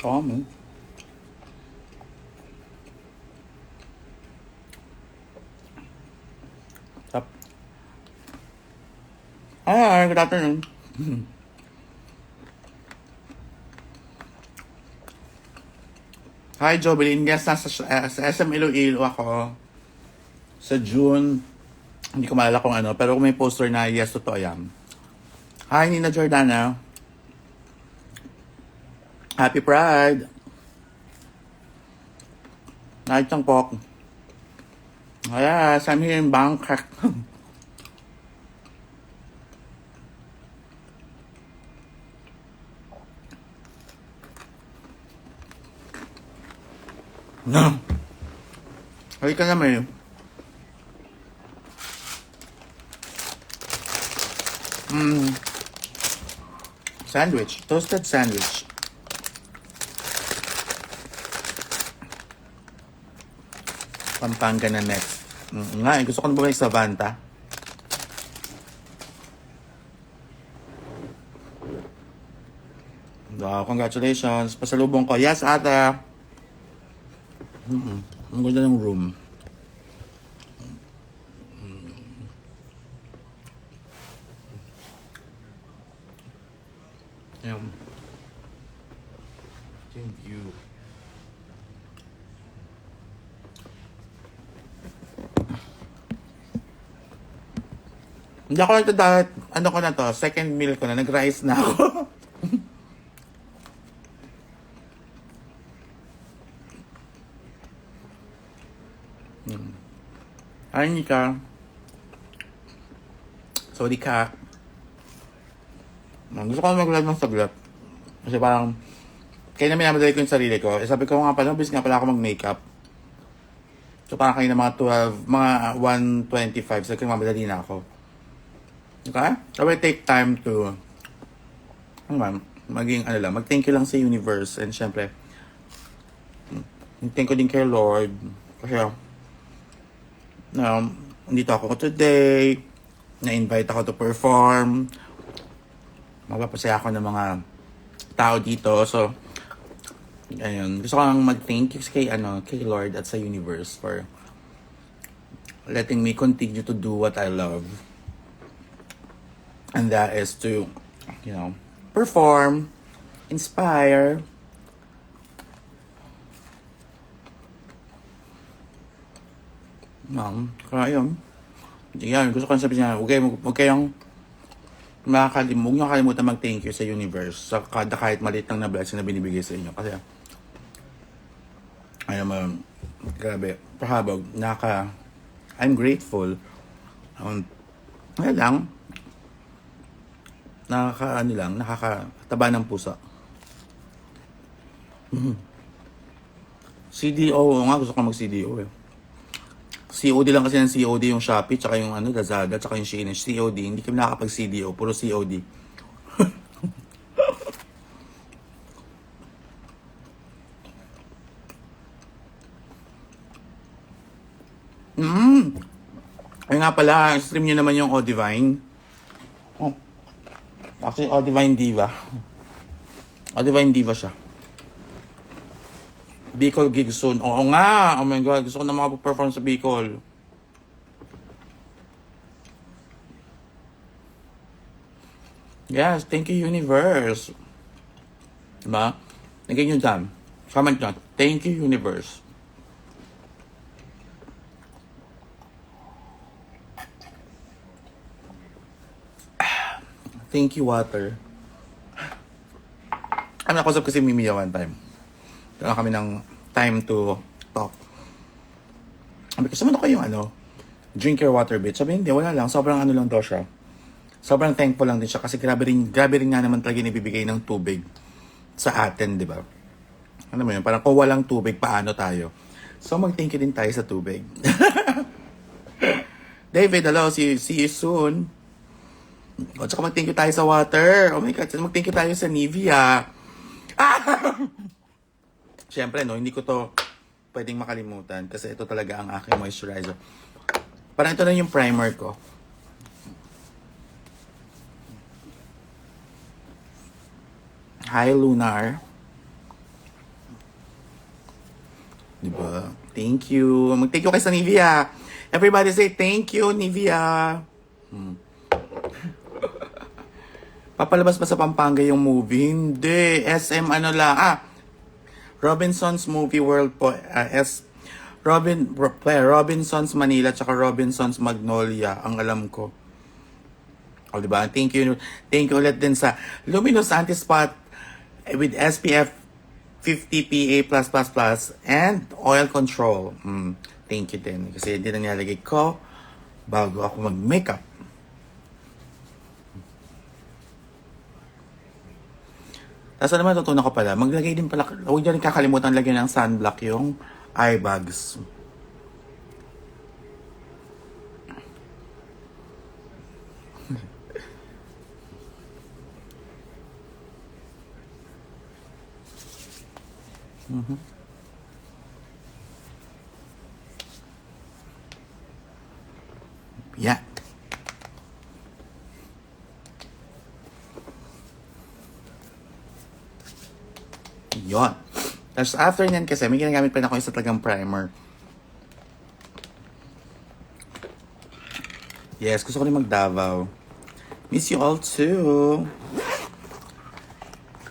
Common. Tap. Hi, good afternoon. Hi, Jovelyn. Yes, sa SM Iloilo ako. Sa June. Hindi ko maalala kung ano. Pero kung may poster na yes, totoo yan. Hi, Nina Jordana. Happy Pride. Night lang po. Yes, I'm here in Bangkok. No. Halika naman. Sandwich. Toasted sandwich. Pampanga na next. Nga, gusto ko na bumalik sa Vanta. Wow, congratulations. Pasalubong ko. Yes, ata. Ang ganda ng room. Ayan. Yung view. Hindi ako nagtadahit. Ano ko na to? Second meal ko na. Nag-rice na ako. Hi, Nika. Sorry ka. Gusto ko mag-live ng saglit. Kasi parang, kaya na minamadali ko yung sarili ko. Sabi ko nga pala, bis nga pala ako mag-makeup. So parang kayo na mga 12, mga 1:25. So kaya mamadali na ako. Okay? So I take time to, maging mag-thank you lang sa universe. And syempre, thank you din kay Lord. Kasi, nandito ako today. Na-invite ako to perform. Magpapasaya ako ng mga tao dito. So, ayun. Gusto ko lang mag-thank you kay Lord at sa universe for letting me continue to do what I love. And that is to, perform, inspire, kaya yun. Yan, gusto ko lang sabihin niya, huwag kayong huwag niyo kalimutan mag-thank you sa universe sa kahit maliit lang na blessing na binibigay sa inyo. Kasi, grabe, pahabag, I'm grateful. Kaya lang, nakakataba ng puso. CDO, nga, gusto ko mag-CDO eh. COD lang kasi ng COD yung Shopee, tsaka yung Lazada, tsaka yung Shein. COD, hindi kami nakakapag-CDO, puro COD. Ay nga pala, stream nyo naman yung Odivine. Actually, Odivine Diva. Odivine Diva siya. Bicol gig soon. Oo nga. Oh my God. Gusto ko na makapag-perform sa Bicol. Yes. Thank you, universe. Diba? Naging yun dyan. Comment nyo. Thank you, universe. Thank you, water. Nakusap kasi Mimi one time. Kailangan kami ng time to talk. Sabi ko, saan ako yung drink your water, bitch. Sabi, hindi, wala lang. Sobrang lang daw siya. Sobrang thankful lang din siya kasi grabe rin nga naman talaga nibibigay ng tubig sa atin, di ba? Ano mo yun? Parang kung walang tubig, paano tayo? So, mag-thank you din tayo sa tubig. David, hello. See you soon. O, tsaka mag-thank you tayo sa water. Oh my God, mag-thank you tayo sa Nivea. Siyempre, hindi ko to pwedeng makalimutan kasi ito talaga ang aking moisturizer. Parang ito na yung primer ko. Hi, Lunar. Diba? Thank you. Mag-thank you kay sa Nivea. Everybody say thank you, Nivea. Papalabas ba sa Pampanga yung movie? Hindi. SM ano lang. Robinson's Movie World po. Robinson's Manila tsaka Robinson's Magnolia ang alam ko. O diba? Thank you. Thank you ulit din sa Luminous Anti-Spot with SPF 50 PA+++ and oil control. Thank you din. Kasi hindi na nilalagay ko bago ako mag-makeup. Tapos naman natutunan ko pala, maglagay din pala, huwag nyo rin kakalimutan lagyan ng sunblock yung eye bags. Yeah. Yon. Tapos after nyan kasi, may ginagamit pa na ako isa talagang primer. Yes, gusto ko rin mag-Davao. Miss you all too.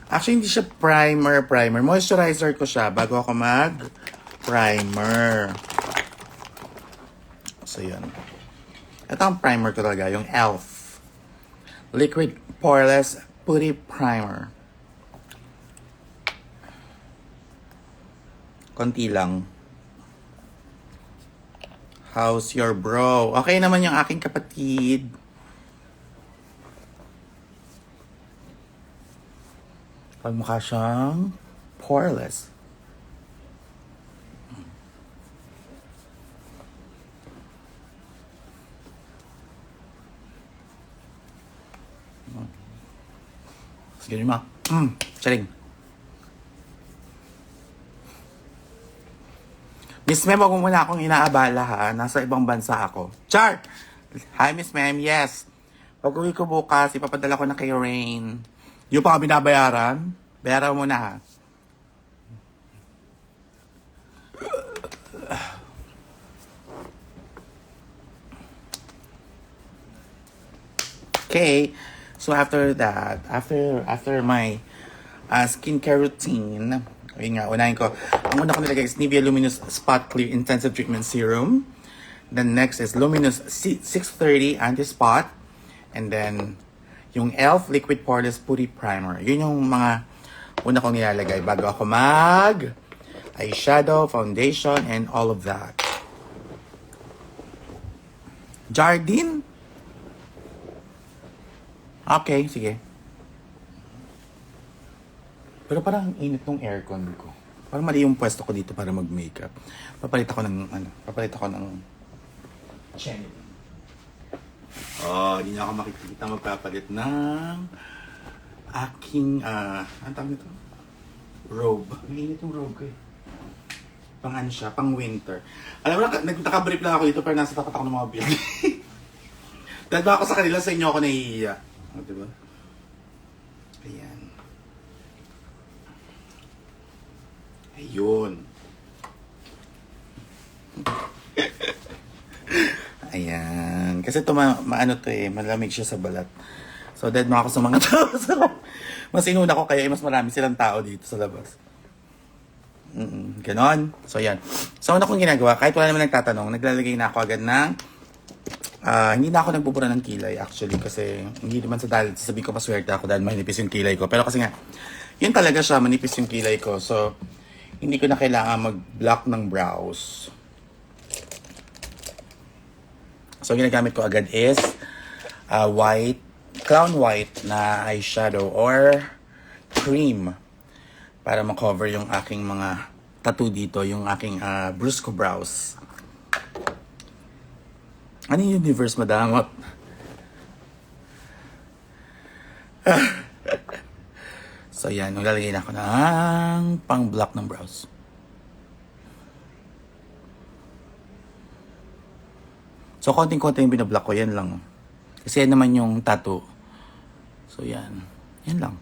Actually, hindi siya primer. Moisturizer ko siya bago ako mag-primer. So, yun. Ito ang primer ko talaga, yung e.l.f. Liquid Poreless Putty Primer. Konti lang. How's your bro? Okay naman yung aking kapatid. Pagmukha siyang poreless. Sige ma. Charing. Miss Mem, wag mo muna akong inaabala ha. Nasa ibang bansa ako. Char! Hi Miss Mem, yes. Pag-uwi ko bukas, ipapadala ko na kay Rain. Yung pa kami binabayaran, bayaran mo na ha. Okay, so after that, after my skincare routine, ayun nga, unahin ko. Ang una ko nilagay is Nivea Luminous Spot Clear Intensive Treatment Serum. Then next is Luminous 630 Anti-Spot. And then, yung e.l.f. Liquid Poreless Putty Primer. Yun yung mga una kong nilalagay bago ako mag eyeshadow, foundation, and all of that. Jardine? Okay, sige. Pero parang init ng aircon ko. Parang mali yung pwesto ko dito para mag-makeup. Papalit ako ng chain. Hindi niya ako makikita magpapalit ng aking, ano tawag nito? Robe. Mainit yung robe ko eh. Pang ano siya, pang winter. Alam mo na, nagtaka-brief lang ako dito pero nasa tapat ako ng mga building. Dahil ba ako sa kanila, sa inyo ako nahihiya. O, diba? Ayan. Ayun. Ayan. Kasi ito, maano to eh, malamig siya sa balat. So, dead mo ako sa mga tao. Mas inuna ko kaya mas marami silang tao dito sa labas. Ganon. So, yan. So, una kong ginagawa, kahit wala naman nagtatanong, naglalagay na ako agad ng hindi na ako nagbubura ng kilay actually kasi hindi naman sa dahil sasabihin ko maswerte ako dahil manipis yung kilay ko. Pero kasi nga, yun talaga siya, manipis yung kilay ko. So, hindi ko na kailangan mag-block ng brows. So, ginagamit ko agad is clown white na eyeshadow or cream para ma-cover yung aking mga tattoo dito, yung aking brusco brows. Ano yung universe, madamot? So, yan. Naglalagay na ako ng pang-block ng brows. So, konting-konti yung binablock ko. Yan lang. Kasi yan naman yung tattoo. So, yan. Yan lang.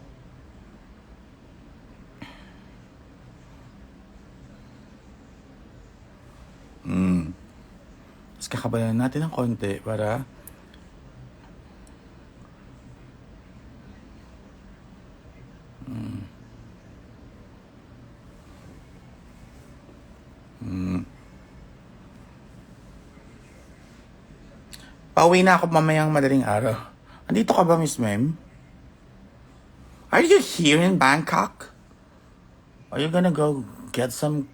Tapos kakabalan natin ng konti para pauwi na ako mamayang madaling araw. Andito ka ba, Miss Mem? Are you here in Bangkok? Are you gonna go get some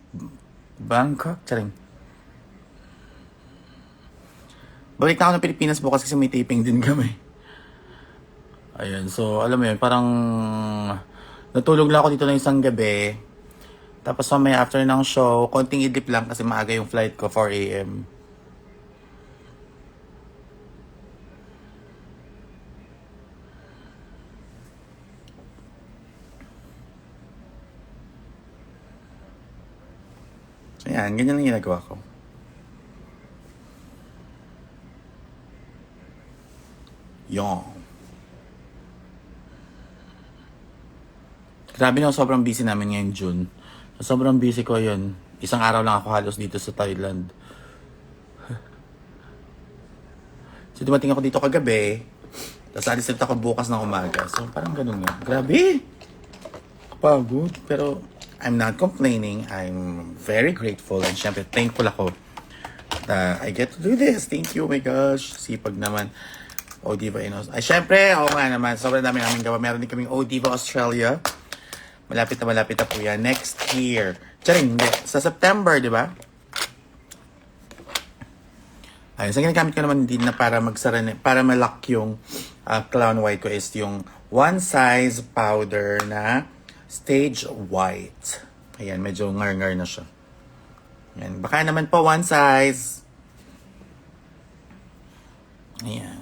Bangkok? Charing. Balik na ako ng Pilipinas bukas kasi may taping din kami. Ayan, so alam mo yun, parang natulog lang ako dito ng isang gabi. Tapos mamaya after ng show, konting idlip lang kasi maaga yung flight ko, 4 a.m. Ayan, ganyan lang ginagawa ko. Yung. Grabe na, sobrang busy namin ngayon June. Sobrang busy ko yun. Isang araw lang ako halos dito sa Thailand. So dumating ako dito kagabi. Tapos alis ulit ako bukas ng umaga. So parang ganun nga. Grabe! Kapagod. Pero I'm not complaining. I'm very grateful. And syempre thankful ako na I get to do this. Thank you, oh my gosh. Sipag naman. Odiva Inos. Ay, syempre, oo nga naman. Sobrang dami namin gawa. Meron din kaming Odiva Australia. Malapit na po yan. Next year. Charing, hindi. Sa September, di ba? Ayun, sa ginagamit ko naman din na para magsara, para malak yung clown white ko is yung one size powder na stage white. Ayan, medyo ngar-ngar na siya. Ayan, baka naman po one size. Ayan.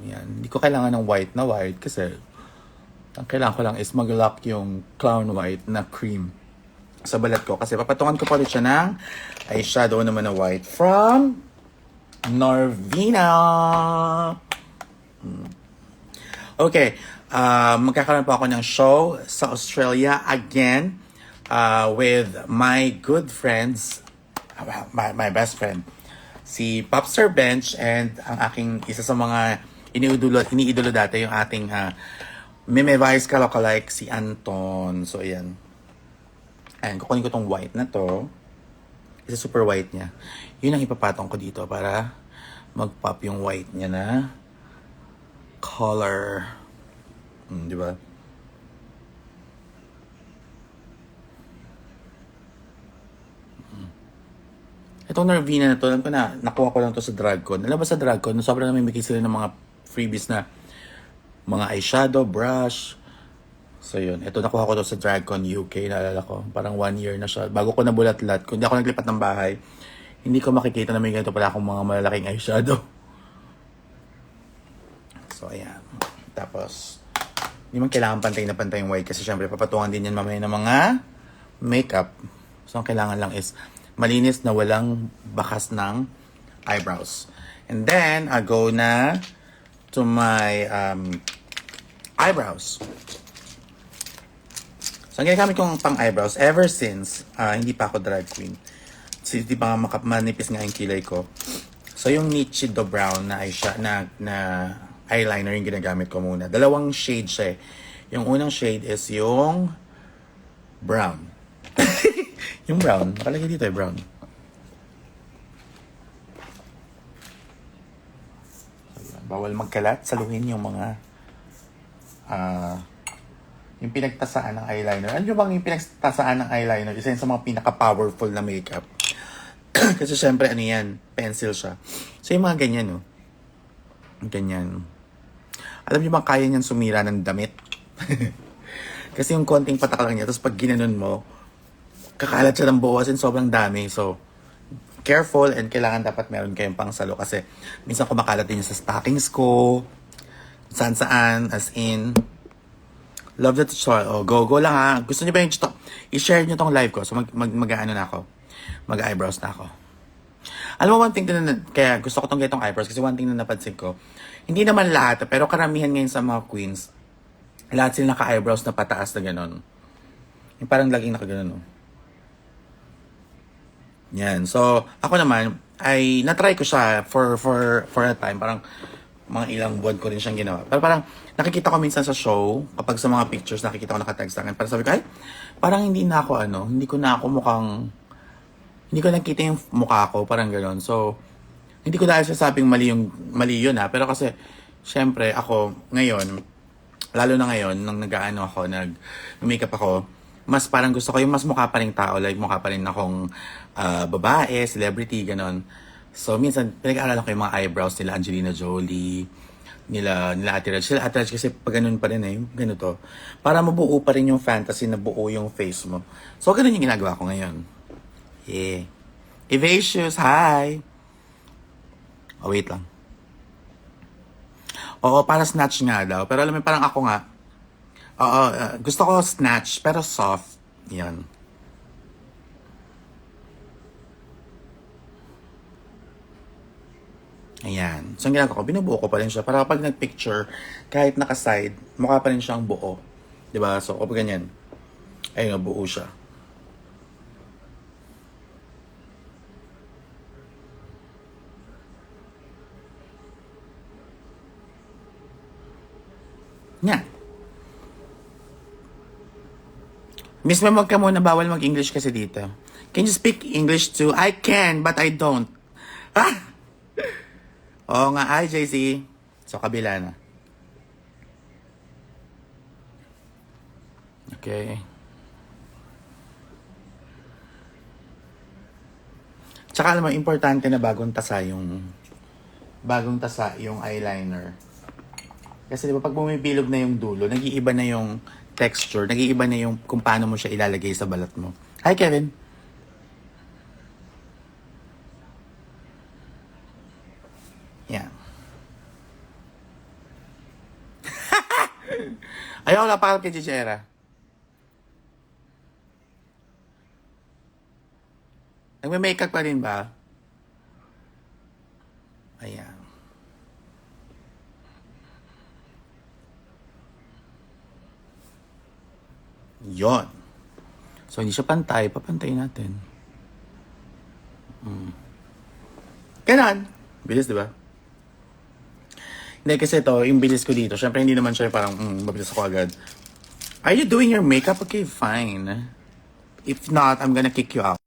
Yan. Hindi ko kailangan ng white na white kasi ang kailangan ko lang is mag-lock yung clown white na cream sa balat ko. Kasi papatungan ko pa ulit siya ng eyeshadow naman na white from Norvina. Okay. Magkakaroon po ako ng show sa Australia again with my good friends, my best friend, si Popstar Bench, and ang aking isa sa mga iniidolo dati, yung ating Meme Vice Kalokalike, si Anton. So, ayan. Ayan, kukunin ko tong white na to. Isa super white niya. Yun ang ipapatong ko dito para mag-pop yung white niya na color. Di ba? Itong Norvina na to, alam ko na, nakuha ko lang to sa DragCon. Alam ba sa DragCon, sobrang namimigay sila ng mga freebies na mga eyeshadow, brush. So yun, ito nakuha ko to sa DragCon UK, naalala ko. Parang 1 year na siya. Bago ko nabulat-lat, kung hindi ako naglipat ng bahay, hindi ko makikita na may ganito pala akong mga malalaking eyeshadow. So ayan. Tapos, hindi man kailangan pantay na pantay yung white kasi syempre papatungan din yan mamaya ng mga makeup. So ang kailangan lang is malinis na walang bakas ng eyebrows. And then, I go na to my eyebrows. So, ang ginagamit kong pang eyebrows ever since hindi pa ako drag queen. Kasi di ba nga manipis nga yung kilay ko. So, yung Nichido Brown na eyeliner yung ginagamit ko muna. Dalawang shade siya eh. Yung unang shade is yung brown. Yung brown. Nakalagay dito eh, brown. Bawal magkalat. Saluhin yung mga yung pinagtasaan ng eyeliner. Ano bang yung pinagtasaan ng eyeliner? Isa yun sa mga pinaka-powerful na makeup. Kasi syempre, ano yan? Pencil siya. So, yung mga ganyan, no? Ganyan. Alam niyo bang kaya niyan sumira ng damit? Kasi yung konting patak lang niya. Tapos pag ginanon mo, kakalat siya ng buwas and sobrang dami. So, careful and kailangan dapat meron kayong pangsalo kasi minsan kumakalat din sa stockings ko, saan-saan, as in, love the tutorial. Oh, go lang ha. Gusto niyo ba yung i-share niyo tong live ko? So, mag-ano na ako. Mag-eyebrows na ako. Alam mo, one thing na, kaya gusto ko tong getong eyebrows kasi one thing na napansin ko, hindi naman lahat, pero karamihan ngayon sa mga queens, Lahat sila naka-eyebrows na pataas na gano'n. Yung parang laging nakagano'n, no? Yan. So, ako naman, ay na-try ko siya for a time. Parang mga ilang buwan ko rin siyang ginawa. Pero parang nakikita ko minsan sa show, kapag sa mga pictures nakikita ko nakatag sa akin, parang sabi ko, ay, parang hindi na ako hindi ko na ako hindi ko nakita yung mukha ko, parang gano'n. So, hindi ko dahil sasabing mali yun ha, pero kasi, syempre, ako, ngayon, lalo na ngayon, nung nag-ano ako, nag-makeup ako, mas parang gusto ko yung mas mukha pa rin tao, like mukha pa rin akong babae, celebrity, ganon. So, minsan, pinag-aaralan ko yung mga eyebrows nila Angelina Jolie, nila Ate Reg. Sila Ate Reg kasi pag ganun pa rin ganito. Para mabuo pa rin yung fantasy na buo yung face mo. So, ganun yung ginagawa ko ngayon. Yeah. Evacious, hi! Oh, wait lang. Oo, para snatch nga daw. Pero alam mo, parang ako nga, oo, gusto ko snatch, pero soft. Yan. Ayan. So, ang ginagawa ko, binubuo ko pa rin siya. Para kapag nag-picture, kahit naka-side, mukha pa rin siyang buo. Diba? So, kapag ganyan, ayun, buo siya. Yan. Miss Ma'am, wag ka muna, bawal mag-English kasi dito. Can you speak English too? I can, but I don't. Ah! Oo nga, hi JC. So, kabila na. Okay. Tsaka alam mo, importante na bagong tasa yung eyeliner. Kasi di ba pag bumibilog na yung dulo, nag-iiba na yung texture, nag-iiba na yung kung paano mo siya ilalagay sa balat mo. Hi Kevin. Yeah. Ayaw na pakal kay Chichera. Nagme-makeup pa rin ba? Ayan. Yon. So, hindi siya pantay. Papantay natin. Ganon. Bilis, di ba? Hindi, kasi ito, yung bilis ko dito. Syempre, hindi naman siya parang, mabilis ako agad. Are you doing your makeup? Okay, fine. If not, I'm gonna kick you out.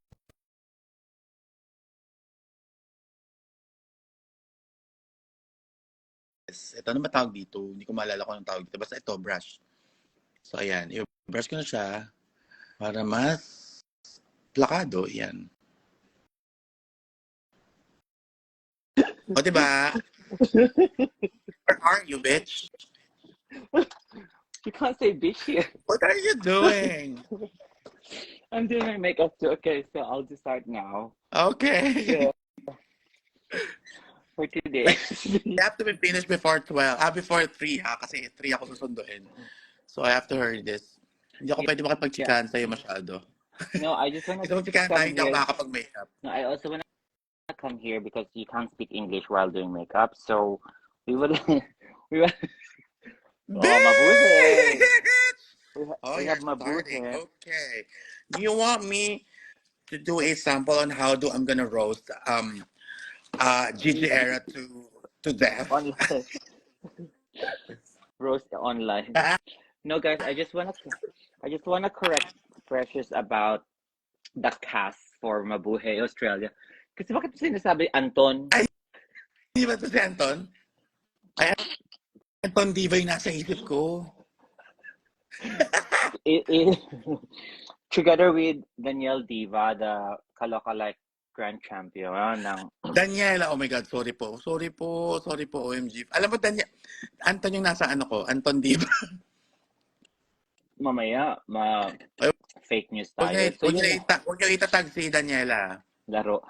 Ito, ano ba tawag dito? Hindi ko maalala kung anong tawag dito. Basta ito, brush. So, ayan. I-brush ko na siya para mas plakado. Yan. O, diba? Where are you, bitch? You can't say bitch here. What are you doing? I'm doing my makeup too. Okay, so I'll just start now. Okay. So for today, Like, you have to be finished before 12. Before 3, ha? Kasi 3 ako susunduin. So, I have to hurry this. Hindi ako pwede yeah. makipagchikahan sa'yo masyado. No, I just wanna Kasi magchikahan tayo, come hindi ako here. makakapag-makeup. No, I also wanna come here because you can't speak English while doing makeup. So we will, we will. Oh, mabuhay. Bitch! Oh, We you're have starting. mabuhay. Okay. Do you want me to do a sample on how I'm gonna roast Gigi Era to death? Online roast online. No, guys, I just wanna correct Precious about the cast for Mabuhay Australia. Kasi bakit sinasabi Anton? Ay, di ba to si Anton? Ay, Anton Diva yung nasa isip ko. I together with Danielle Diva, the Kaloka like grand champion ng Daniela, oh my God, sorry po. Sorry po, OMG. Alam mo, Anton yung nasa ano ko, Anton Diva. mamaya fake news Huwag tayo. So yun na, huwag niyo itatag si Daniela. laro.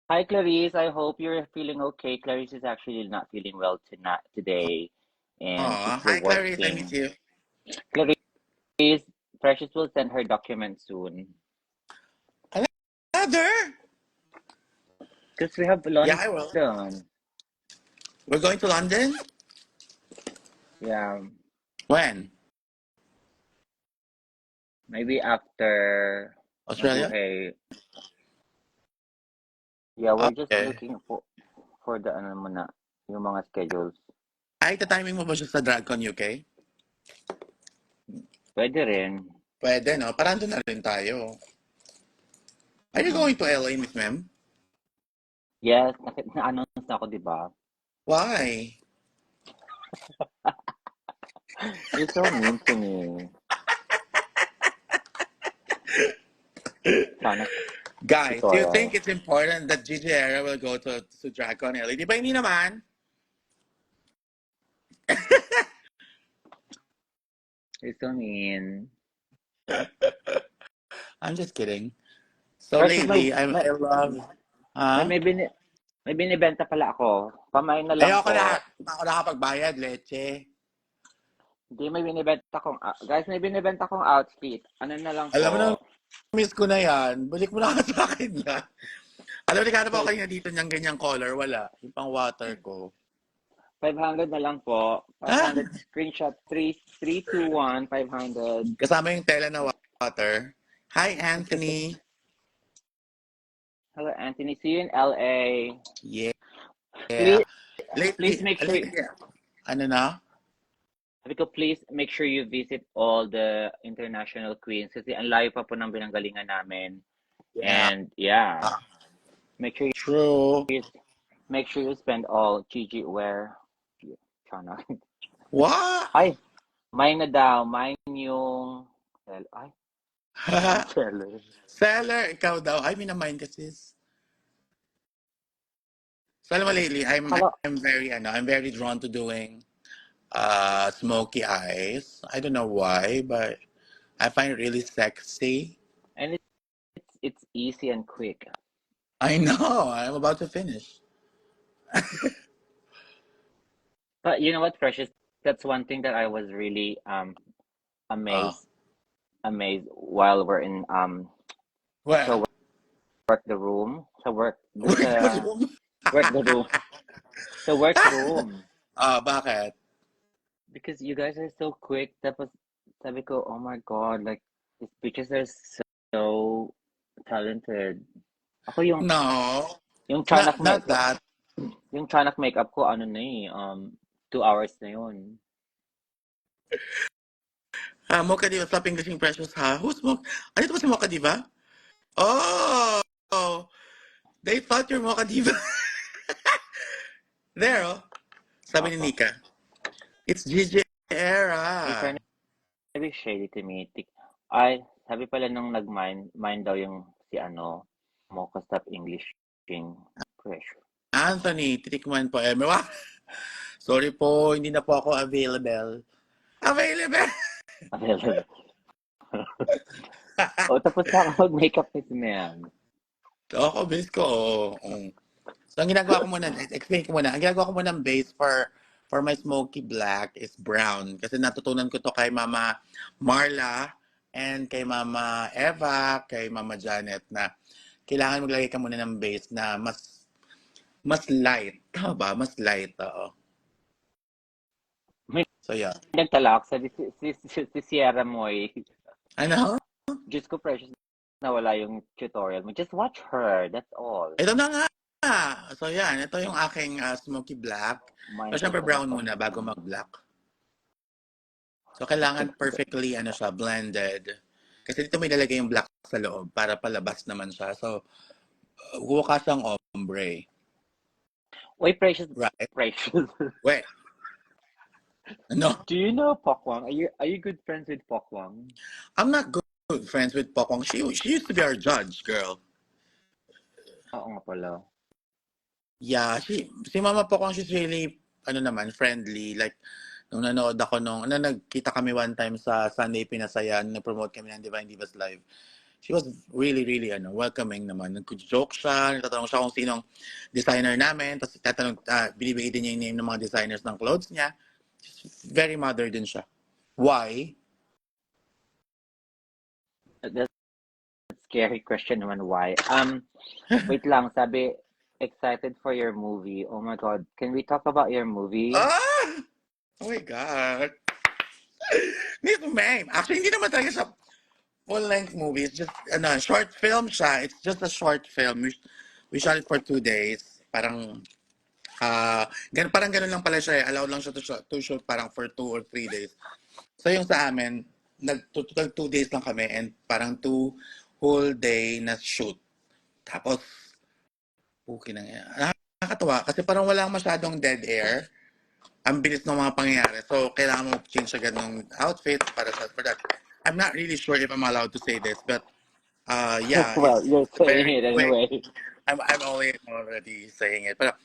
Hi Clarice, I hope you're feeling okay. Clarice is actually not feeling well tonight today and she's Oh, still hi Clarice, I miss working. you. Clarice, Precious will send her documents soon. Another? Because we have Yeah, I will. London. We're going to London? Yeah. When? Maybe after Australia? Mabuhay. Yeah, we're just Okay. looking for the ano muna, yung mga schedules. Ay, tatiming mo ba siya sa DragCon UK? Pwede rin. Pwede, no? Parang doon na rin tayo. Are you Mm-mm. going to LA, Miss Mem? Yes, na-announce na ako, di ba? Why? You're so mean to me. Sana Guys, do you think tutorial. it's important that Gigi Era will go to DragCon LA? Di ba hindi naman? You're so mean. I'm just kidding. So Precious, lately, I love... may, Huh? may, bini, may binibenta pala ako. Pamain na lang Ayoko na. po. Ako nakapagbayad, leche. Hindi, may binibenta kong, guys, may binibenta kong outfit. Ano na lang Alam mo na, po. miss ko na yan. Balik mo na nga sa akin yan. Alam mo, nagkano pa ako Guys, kanina dito niyang ganyang color. Wala. Yung pang water ko. 500 na lang po. Ah! 500 screenshot. 321 500. Kasama yung tela na water. Hi, Anthony. Hello, Anthony. See you in LA. Yeah. Please, please Lately, make sure, lately, ano na? sabi ko, please make sure you visit all the international queens kasi ang layo pa po ng binanggalingan namin. Yeah. And yeah, make sure True. you make sure you spend all Gigi wear. Sana. What? Ay, mine na daw. Mine yung ay, yung seller. Seller, ikaw daw. I mean, mind ka, sis. So, alam mo, lately, Kala, I'm very, I'm very drawn to doing smoky eyes. I don't know why, but I find it really sexy. and it's easy and quick. I know. I'm about to finish. But you know what, Precious? That's one thing that I was really Uh, amazed while we're in well, sa work the room. Sa work dun work the sa room. work the room. Sa workroom. Bakit? Because you guys are so quick. Tapos sabi ko, oh my God, like these bitches are so talented. Ako No, yung Chanak not makeup, that. yung Chanak makeup ko ano na eh, 2 hours na yun. Mocha Diva, stop Englishing Precious, ha? Who's Mocha? Ano ito ba si Mocha Diva? Oh, they thought you're Mocha Diva. There, oh. Sabi ni Opo. Nika. It's Gigi They're Era. trying to be shady to me. Ay, sabi pala nung mine daw yung si ano, Mocha Stop Englishing Pressure. Anthony, titikman po. Sorry po, hindi na po ako available. Available! Available. O, tapos na ako mag-makeup ni si Ma'am. Ako, base ko. So, ang ginagawa ko muna, explain ko muna. Ang ginagawa ko muna ng base for my smoky black is brown. Kasi natutunan ko to kay Mama Marla and kay Mama Eva, kay Mama Janet na kailangan maglagay ka muna ng base na mas light. Tama ba? Mas light, oo. May So, yeah. nagtalak, sabi si Sierra Moy, Ano? Diyos ko, Precious, nawala yung tutorial mo. Just watch her, that's all. Ito na nga. So, yan. Ito yung aking smoky black. So, Mindset syempre naman brown po. muna bago mag-black. So, kailangan perfectly, siya, blended. Kasi dito may lalagay yung black sa loob para palabas naman siya. So, kuha siyang ombre. Wait, Precious, Right? Precious. Wait. No. Do you know Pokwang? Are you good friends with Pokwang? I'm not good friends with Pokong. She used to be our judge, girl. Oo nga pala. Yeah, si Mama Pokong, she's really, friendly. Like, nung nanood ako nagkita kami one time sa Sunday Pinasaya, nag-promote kami ng Divine Divas Live. She was really, really, welcoming naman. Nag-joke siya, nagtatanong siya kung sinong designer namin, tapos binibigay din niya yung name ng mga designers ng clothes niya. Very mother din siya. Why? That's a scary question naman, why? Wait lang, sabi, excited for your movie. Oh my God, can we talk about your movie? Ah! Oh my God. Miss Ma'am. Actually, hindi naman talaga siya full-length movie. It's just, short film siya. It's just a short film. We shot it for 2 days. Parang, parang ganun lang pala siya. Allowed lang siya to shoot parang for 2 or 3 days. So yung sa amin, total 2 days lang kami and parang 2 whole day na shoot. Tapos, okay na yan. Nakakatawa kasi parang walang masyadong dead air. Ang bilis ng mga pangyayari. So, kailangan mo change agad ng outfit para for that. I'm not really sure if I'm allowed to say this, but yeah, Well, it's you're saying very it quick. anyway. I'm already saying it. But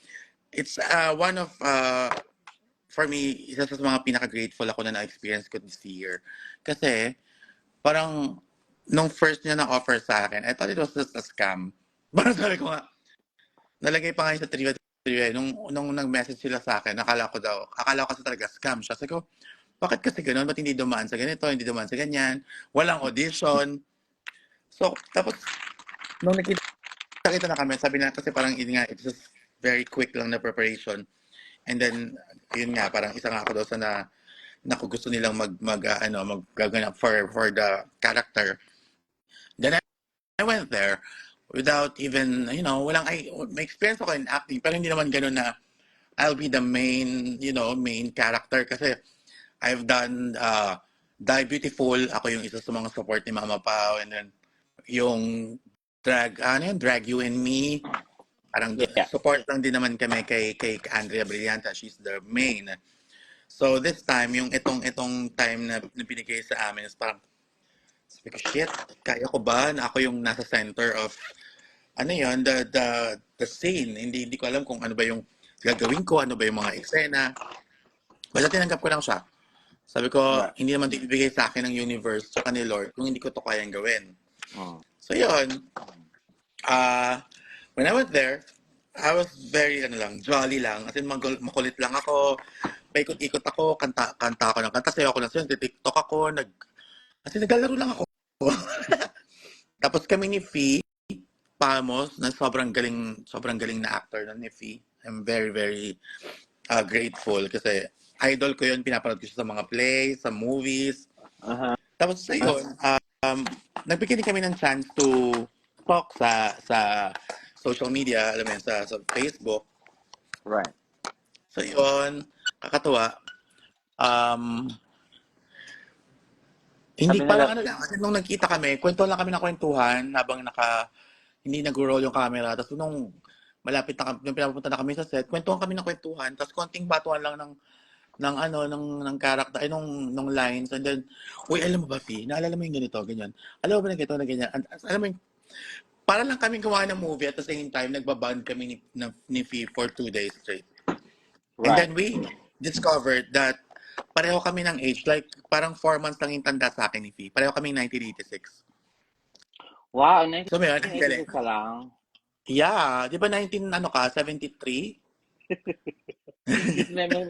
it's one of, for me, isa sa mga pinaka-grateful ako na na-experience ko this year. Kasi, parang, nung first niya na-offer sa akin, I thought it was just a scam. Parang sabi ko nga, nalagay pa nga yun sa trivia. Nung nag-message sila sa akin, akala ko kasi talaga scam siya. Sabi ko, bakit kasi ganun? Ba't hindi dumaan sa ganito? Hindi dumaan sa ganyan? Walang audition. So, tapos, nung nakita na kami, sabi na kasi parang yun nga, it's just very quick lang na preparation. And then, yun nga, parang isa nga ako daw sa na kung gusto nilang maggaganap for the character. Then I went there without even, may experience ako in acting, pero hindi naman ganun na I'll be the main character kasi I've done Die Beautiful, ako yung isa sa mga support ni Mama Pao, and then yung Drag You and Me, parang Yeah. support lang din naman kami kay Andrea Brillanta, she's the main. So this time, yung itong time na binigay sa amin is parang, sabi ko, shit, kaya ko ba na ako yung nasa center of the scene. Hindi ko alam kung ano ba yung gagawin ko, ano ba yung mga eksena. Basta tinanggap ko lang siya. Sabi ko, Right. hindi naman ibigay sa akin ng universe tsaka ni Lord kung hindi ko to kayang gawin. Mm. So yun, when I went there, I was very, jolly lang. As in, makulit lang ako. Paikot-ikot ako, kanta ako ng kanta, sayo ako ng sayo, TikTok ako, kasi naglalaro lang ako. Tapos kami ni Fee, Pamos, na sobrang galing na actor na ni Fee. I'm very, very grateful kasi idol ko yun, pinapanood ko siya sa mga plays, sa movies. Uh-huh. Tapos sa yun, nagbigyan din kami ng chance to talk sa social media, alam mo yun, sa Facebook. Right. So yun, kakatuwa. Hindi Sabi parang nila, lang, kasi nung nagkita kami, kwento lang kami ng kwentuhan habang hindi nag-roll yung camera. Tapos nung malapit na nung pinapunta na kami sa set, kwentuhan kami ng kwentuhan. Tapos konting batuan lang ng character, ay nung lines. And then, uy, alam mo ba, Fi? Naalala mo yung ganito, ganyan. Alam mo ba na ganito, na ganyan? Alam mo yung, para lang kami gumawa ng movie at the same time, nagbaband kami ni Fi for 2 days straight. And right. then we discovered that pareho kami ng age. Like, parang 4 months lang yung tanda sa akin ni Fi. Pareho kami 1986. Wow, So, may ang galing. 1986 ka lang. Yeah. Di ba 73?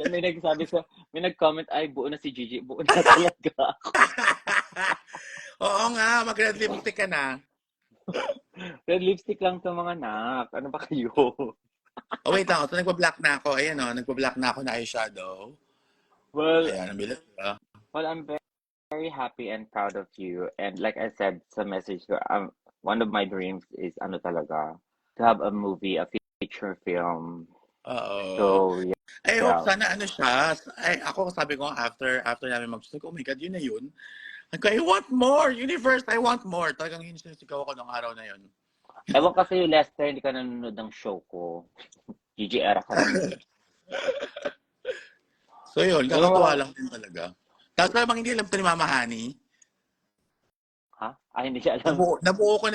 may nagsabi sa, may nag-comment, ay, buo na si Gigi. Buo na talaga. Oo nga, mag-red lipstick ka na. Red lipstick lang to mga anak. Ano ba kayo? Oh, wait lang. So, nagpa-black na ako. Ayan o, nagpa-black na ako na eyeshadow. Well, Ayan, ang bilis. I'm very happy and proud of you. And like I said sa message ko, one of my dreams is ano talaga, to have a movie, a feature film. Oo. So, I yeah. hope sana siya. Ako sabi ko after namin mag-shoot, oh my God, yun na yun. I want more! Universe, I want more! Talagang yun sinisigaw ako nung araw na yun. Ewan kasi yung Lester, hindi ka nanonood ng show ko. Gigi era ka naman. So yun, kakatuwa lang din talaga. Tapos namang hindi alam ito ni Mama Honey. Ha? Ay, hindi siya alam. Nabuo ko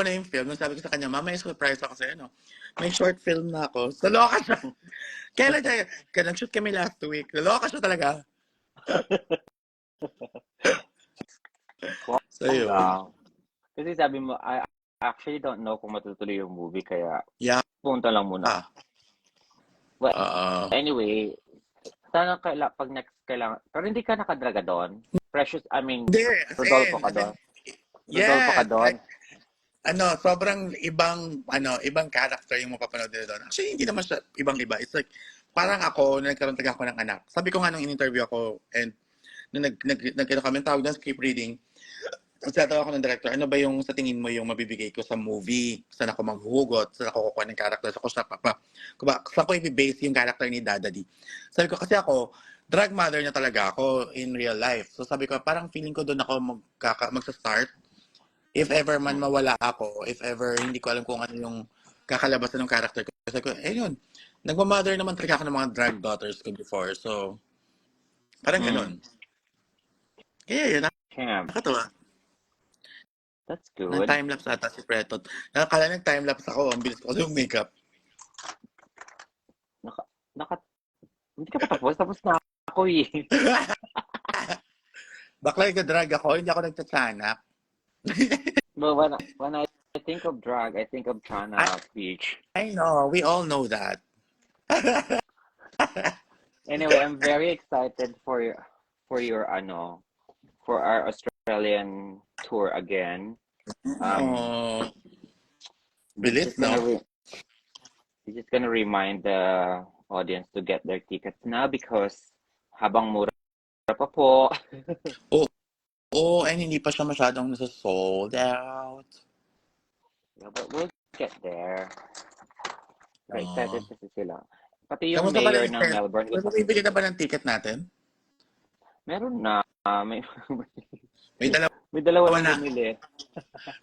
na yung film. Nung sabi ko sa kanya, Mama, may surprise ako sa'yo, no? May short film na ako. So, loka siya. Kailan siya? Nag-shoot kami last week. Loka siya talaga. So, yun. Wow. Kasi sabi mo, I actually don't know kung matutuloy yung movie, kaya Yeah. punta lang muna. Well, anyway, sana pag next kailangan, pero hindi ka nakadraga doon. Precious, I mean, Hindi, Rodolfo ka doon. Rodolfo ka doon. Sobrang ibang character yung mapapanood nila doon. Actually, hindi naman siya ibang-iba. It's like, parang ako, nagkaroon talaga ako ng anak. Sabi ko nga nung in-interview ako, and nung nagkita kami, tawag na script reading, Nagtatanong ako ng director, ano ba yung sa tingin mo yung mabibigay ko sa movie? Saan ako maghuhugot? Saan ako kukuha ng character? Saan ko i-base yung character ni Daddy? Sabi ko, kasi ako, drag mother na talaga ako in real life. So sabi ko, parang feeling ko doon ako magsa-start. If ever man mawala ako, if ever hindi ko alam kung ano yung kakalabasan ng character ko. Sabi ko, yun. Nagmamother naman talaga ako ng mga drag daughters ko before. So, parang ganun. Kaya yun, Champ. nakakatawa. That's good. Nag-timelapse ata si Pretot. Nakakala nag-timelapse ako. Ang bilis ko kasi yung makeup. Naka, naka, hindi ka pa tapos. Tapos na ako eh. Bakla nag-drag ako. Hindi ako nagtatsanak. But when I think of drag, I think of Chana Beach. I know. We all know that. Anyway, I'm very excited for for our Australian tour again. Oh, bilis, no? We're just gonna remind the audience to get their tickets now because habang mura pa po. Oh, and hindi pa siya masyadong nasa-sold out. Yeah, but we'll get there. Very excited kasi sila. Pati yung Kamusta pala mayor yung ng Melbourne. May bumibili na ba ng ticket natin? Meron na. May dalawa May dalawa na. na bumili.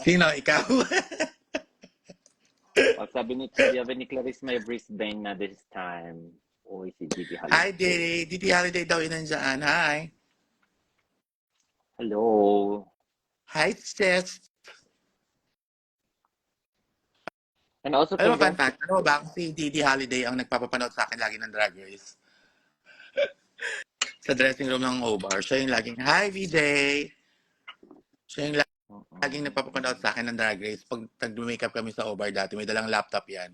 Sino? Ikaw? O, sabi ni Clarice may Brisbane na this time. Uy, si Gigi Holiday. Hi, Didi. Didi Holiday daw inandyan. Hi. Hello. Hi, sis. And also, Alam mo, fun fact, ano ba, si Didi Holiday ang nagpapapanood sa akin lagi ng Drag Race. Sa dressing room ng O-Bar. Siya yung laging, hi, VJ! Siya yung laging nagpapapanood sa akin ng Drag Race. Pag nag-makeup kami sa O-Bar dati, may dalang laptop yan.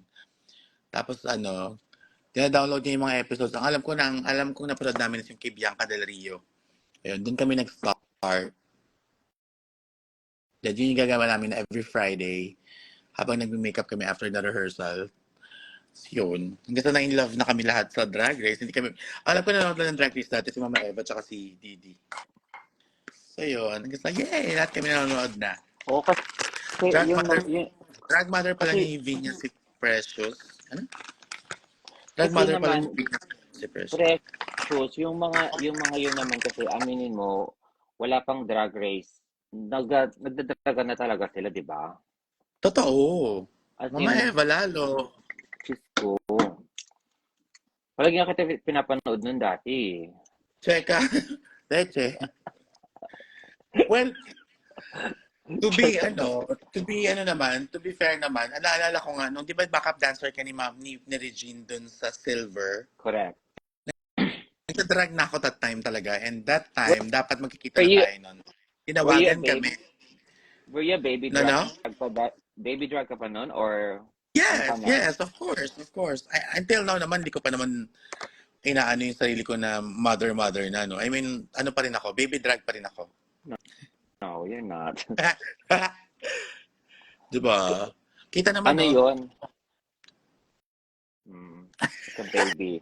Tapos tina-download niya yung mga episodes. Ang alam kong napanood namin is yung kay Bianca Del Rio. Ayun, doon kami nag-start. Yun yung gagawa namin every Friday habang nag-makeup kami after the rehearsal. Yun. Hanggang sa na-in love na kami lahat sa Drag Race. Hindi kami, alam ko nanonood lang ng Drag Race dati si Mama Eva at si Didi. So yun. Hanggang sa, yay! Lahat kami nanonood na. Oo, kasi Drag mother pala ni Vinya si Precious. Ano? Drag mother pala ni Vinya si Precious. Precious, yung mga yun naman kasi, aminin mo, wala pang Drag Race. Nagdadraga na talaga sila, di ba? Totoo. As Mama Eva lalo. Diyos ko. Palagi nga kita pinapanood nun dati. Cheka. Leche. Well, to be fair naman, naalala ko nga, nung di ba backup dancer ka ni Regine dun sa Silver? Correct. Nagsa-drag na ako that time talaga. And that time, dapat magkikita na tayo nun. Tinawagan kami. Were you a baby drag pa ba? Baby drag ka pa nun? Or... Yes, of course. Until now naman, di ko pa naman inaano yung sarili ko na mother na, no? I mean, ano pa rin ako, baby drag pa rin ako. No, you're not. Diba? Kita naman, ano yun? It's a baby.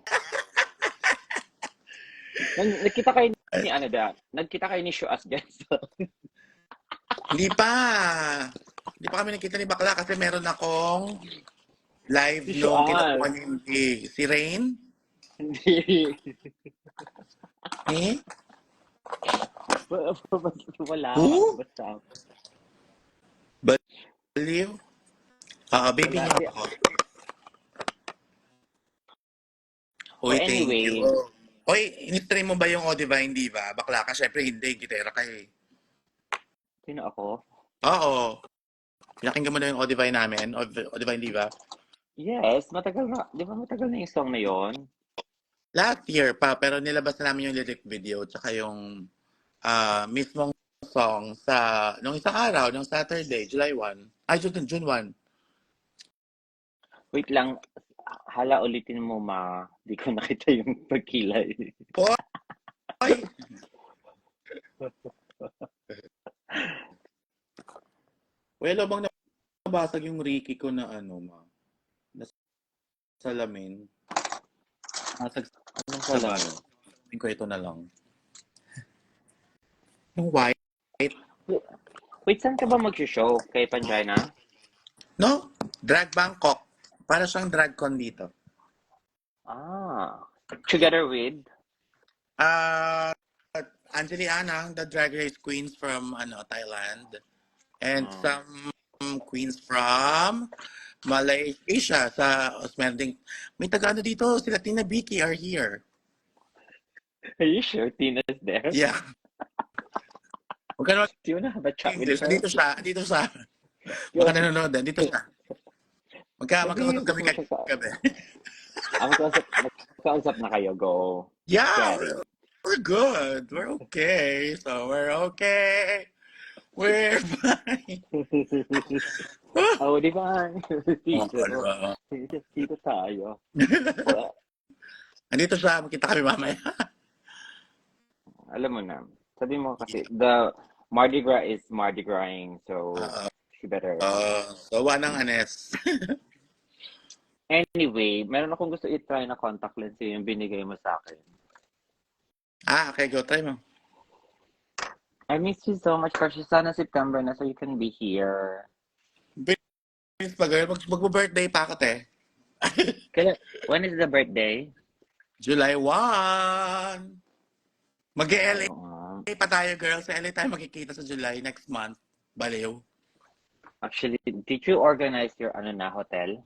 Nagkita kayo ni ano da? Nagkita kayo ni Shuas dyan. Hindi pa kami nakita ni Bakla kasi meron akong live nung kinakuha ni si Rain. Hindi. Eh? Wala. Who? Basta. Baliw? Baby niya ako. Hoy, anyway, thank you. Hoy, in-stream mo ba yung Odivine Diva? Bakla ka, syempre hindi. Gitera ka eh. Sino ako? Oo. Pinakinggan mo na yung Odivine namin? Odivine Diva? Yes, matagal na. Di ba matagal na yung song na yon? Last year pa, pero nilabas na namin yung lyric video tsaka yung mismong song sa nung isang araw, nung Saturday, July 1. Ay, June 1. Wait lang. Hala, ulitin mo, ma. Di ko nakita yung pagkilay. Ay! Well, bang nabasag yung Ricky ko na ma? Salamin. Nasag Anong salamin? Ko ito na lang. Yung white. Wait, saan ka ba mag-show? Kay Pangina? No? Drag Bangkok. Para siyang drag con dito. Ah. Together with? Uh, Anjali Anang, the drag race queens from Thailand. And Mm. some queens from Malaysia sa Osmerding. May taga dito, sila Tina Vicky are here. Are you sure Tina's there? Yeah. Huwag ka naman Do you wanna have a chat with English. her? Andito siya. Baka Yo, nanonood din. Dito siya. maybe Magkakausap gusto kami mo siya sa... kagabi. Magkausap na kayo. Go. Yeah, Ready. we're good. We're okay. So we're okay. We're fine. Oh, di ba? Oo, Dito. di ba? Dito tayo. Well, Andito siya. Magkita kami mamaya. alam mo na. Sabi mo kasi, the Mardi Gras is Mardi Grasing, so Oo. she better. Sawa ng anes. Anyway, meron akong gusto i-try na contact lens yung binigay mo sa akin. Okay. Go. Try mo. I miss you so much, Precious. Sana September na so you can be here. Bilis pa, girl. Mag-birthday pa ako, te. When is the birthday? July 1. Mag-LA Oo. pa tayo, girl. Sa LA tayo magkikita sa July next month. Baliw. Actually, did you organize your hotel?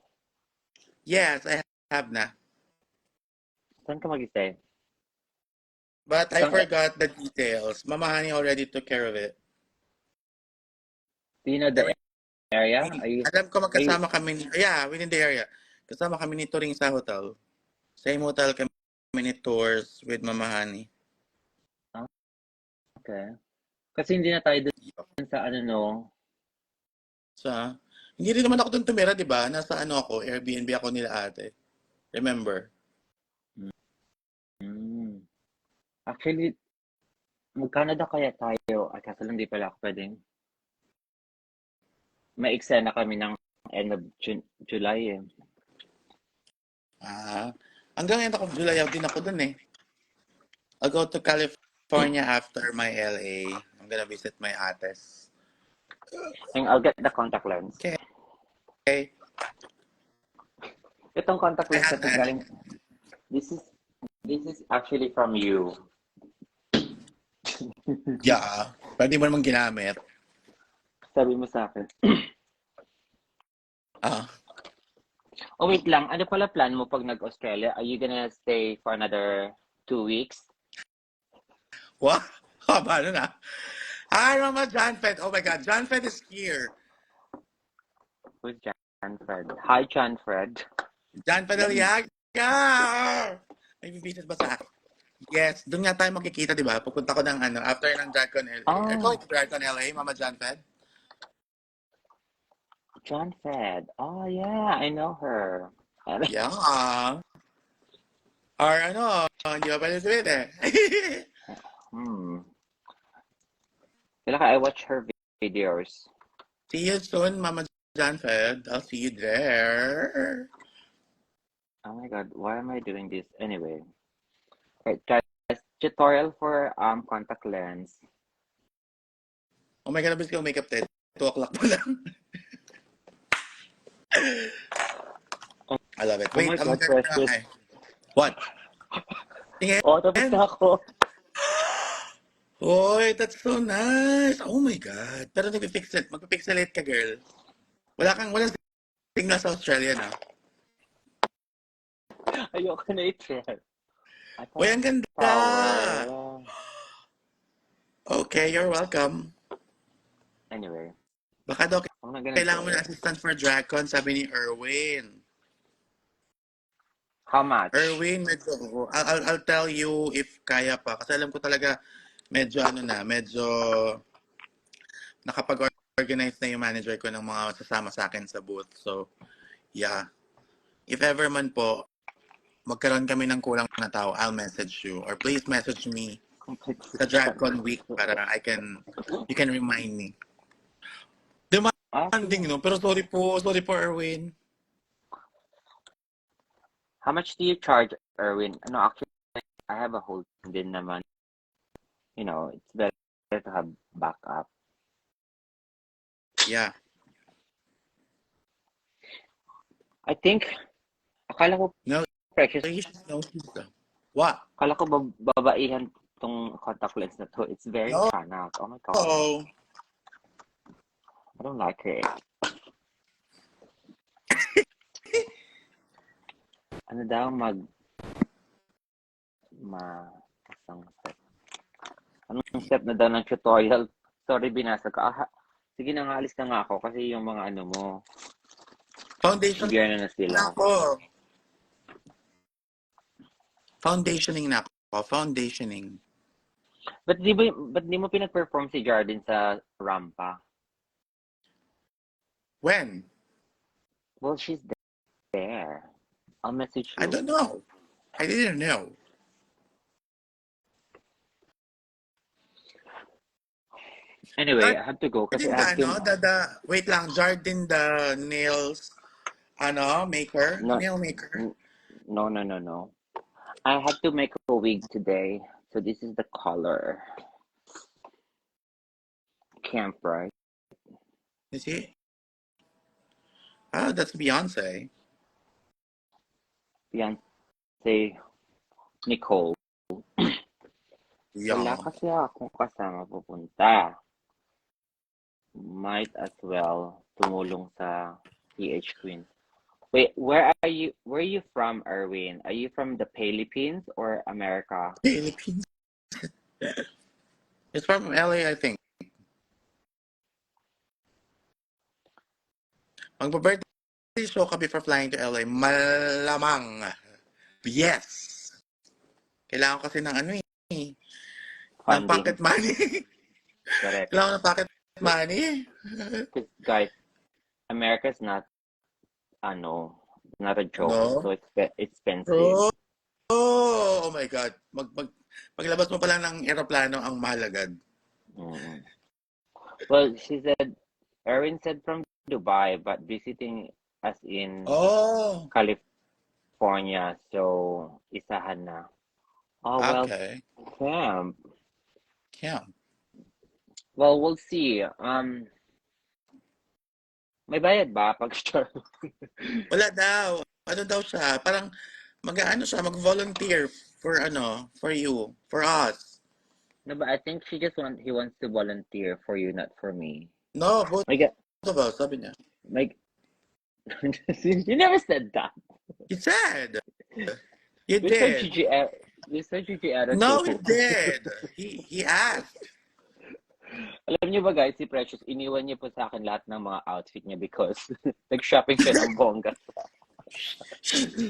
Yes, I have na. Saan ka mag-stay? But I Saan, forgot the details. Mama Honey already took care of it. do you know the area? Alam ko Are you, magkasama kami yeah, within the area. Kasama kami ni Turing sa hotel. Same hotel kami ni tours with Mama Honey. okay. Kasi hindi na tayo dun sa no. Sa, hindi rin naman ako doon tumira, di ba? Nasa ako, Airbnb ako nila ate. Remember? Hmm. Actually, mag-Canada kaya tayo. At kaso lang di pala ako pwedeng. May eksena kami ng end of July eh. Hanggang end of July din ako doon eh. I'll go to California after my LA. I'm gonna visit my ates. And I'll get the contact lens. Okay. Itong contact lens Ayan, kasi galing, this is actually from you. yeah. Pwede mo naman ginamit. Sabi mo sa akin. Oh, wait lang. Ano pala plan mo pag nag-Australia? Are you gonna stay for another 2 weeks? What? Paano na? Mama John Fed. Oh my God, John Fed is here. Who's John Fred? Hi, John Fred. John Fed Aliaga! May bibisit ba sa akin? Yes, doon nga tayo makikita, di ba? Pupunta ko ng after ng DragCon LA. Are you going to DragCon LA, Mama John Fed? John Fred. Oh, yeah. I know her. Yeah. Or hindi ba pala sabihin eh? I watch her videos. See you soon, Mama John Fed. I'll see you there. Oh my God, why am I doing this? Anyway. Right, guys, tutorial for contact lens. Oh my God, nabis ko makeup 2 o'clock pa lang. I love it. Wait, my I'm God, gonna... Precious. What? Tingin. Oh, tapos na ako. Oy, that's so nice. Oh my God. Pero magpipixelate ka, girl. Walang signal sa Australia na. Ayoko na i-try. Uy, ang ganda. Power. Okay, you're welcome. Anyway. Baka daw I'm not gonna kailangan mo do ng it. assistant for DragCon, sabi ni Erwin. How much? Erwin, medyo, I'll tell you if kaya pa. Kasi alam ko talaga, medyo nakapag-organize na yung manager ko ng mga sasama sa akin sa booth. So, yeah. If ever man po, magkaroon kami ng kulang na tao, I'll message you. Or please message me sa DragCon week para you can remind me. Demanding, no? Pero sorry po, Erwin. How much do you charge, Erwin? No, actually, I have a whole din naman. It's better to have backup. Yeah. I think, akala ko, No, Precious, you should know. What? akala ko babaihan tong contact lens na to. It's very No. chanat. Oh my God. I don't like it. Ano daw isang step. Anong step na daw ng tutorial? Sorry, binasa ka. Sige na nga, alis na nga ako kasi yung mga ano mo, Foundation bigyan na sila. ako. Foundationing na ako. Foundationing. Ba't di mo pinag-perform si Jardin sa Rampa? When? Well, she's there. I'll message I you. don't know. I didn't know. Anyway, I have to go kasi I have to... Wait lang, Jardin the nails, maker? No, Nail maker? no. I had to make a wig today. So this is the color. Camp, right? Is he? Ah, that's Beyonce. Beyonce Nicole. Wala Yeah. kasi akong kasama pupunta. Might as well tumulong sa PH Queen. Wait, where are you from, Erwin? Are you from the Philippines or America? Philippines. It's from LA, I think. Magpa-birthday show ka before flying to LA. Malamang. Yes. Kailangan kasi ng ng Funding. pocket money. Correct. Kailangan ng pocket money. Because guys, America's not not a joke. No? So it's expensive. Bro. Oh my God. Paglabas mo pa lang ng eroplano ang mahalagad. Mm. Well, Erwin said from Dubai, but visiting us in Oh. California. So, isahan na. Oh, well, Okay. camp. Camp. Well, we'll see. May bayad ba pag start? Wala daw. Ano daw siya? Parang mag-volunteer for you, for us. No, but I think he wants to volunteer for you, not for me. No, both My God, of us, sabi niya. my, you never said that. You said. You You said did. Gigi, you said Gigi No, he too. did. He asked. Alam niyo ba guys, si Precious, iniwan niya po sa akin lahat ng mga outfit niya because nag-shopping siya ng bongga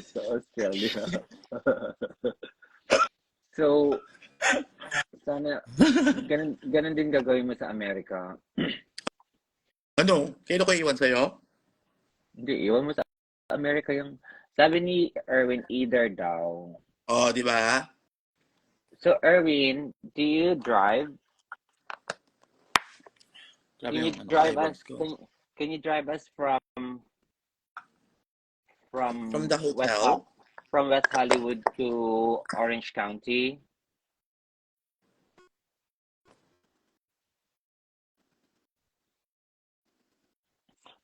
sa Australia. So, sana, ganun din gagawin mo sa Amerika. Ano? Kailan ko iwan sa'yo? Hindi, iwan mo sa Amerika yung, sabi ni Erwin, either daw. Oh, di ba? So, Erwin, do you drive? Grabe Can you yung drive us, eyebags ko. can you drive us from From the hotel? from West Hollywood to Orange County?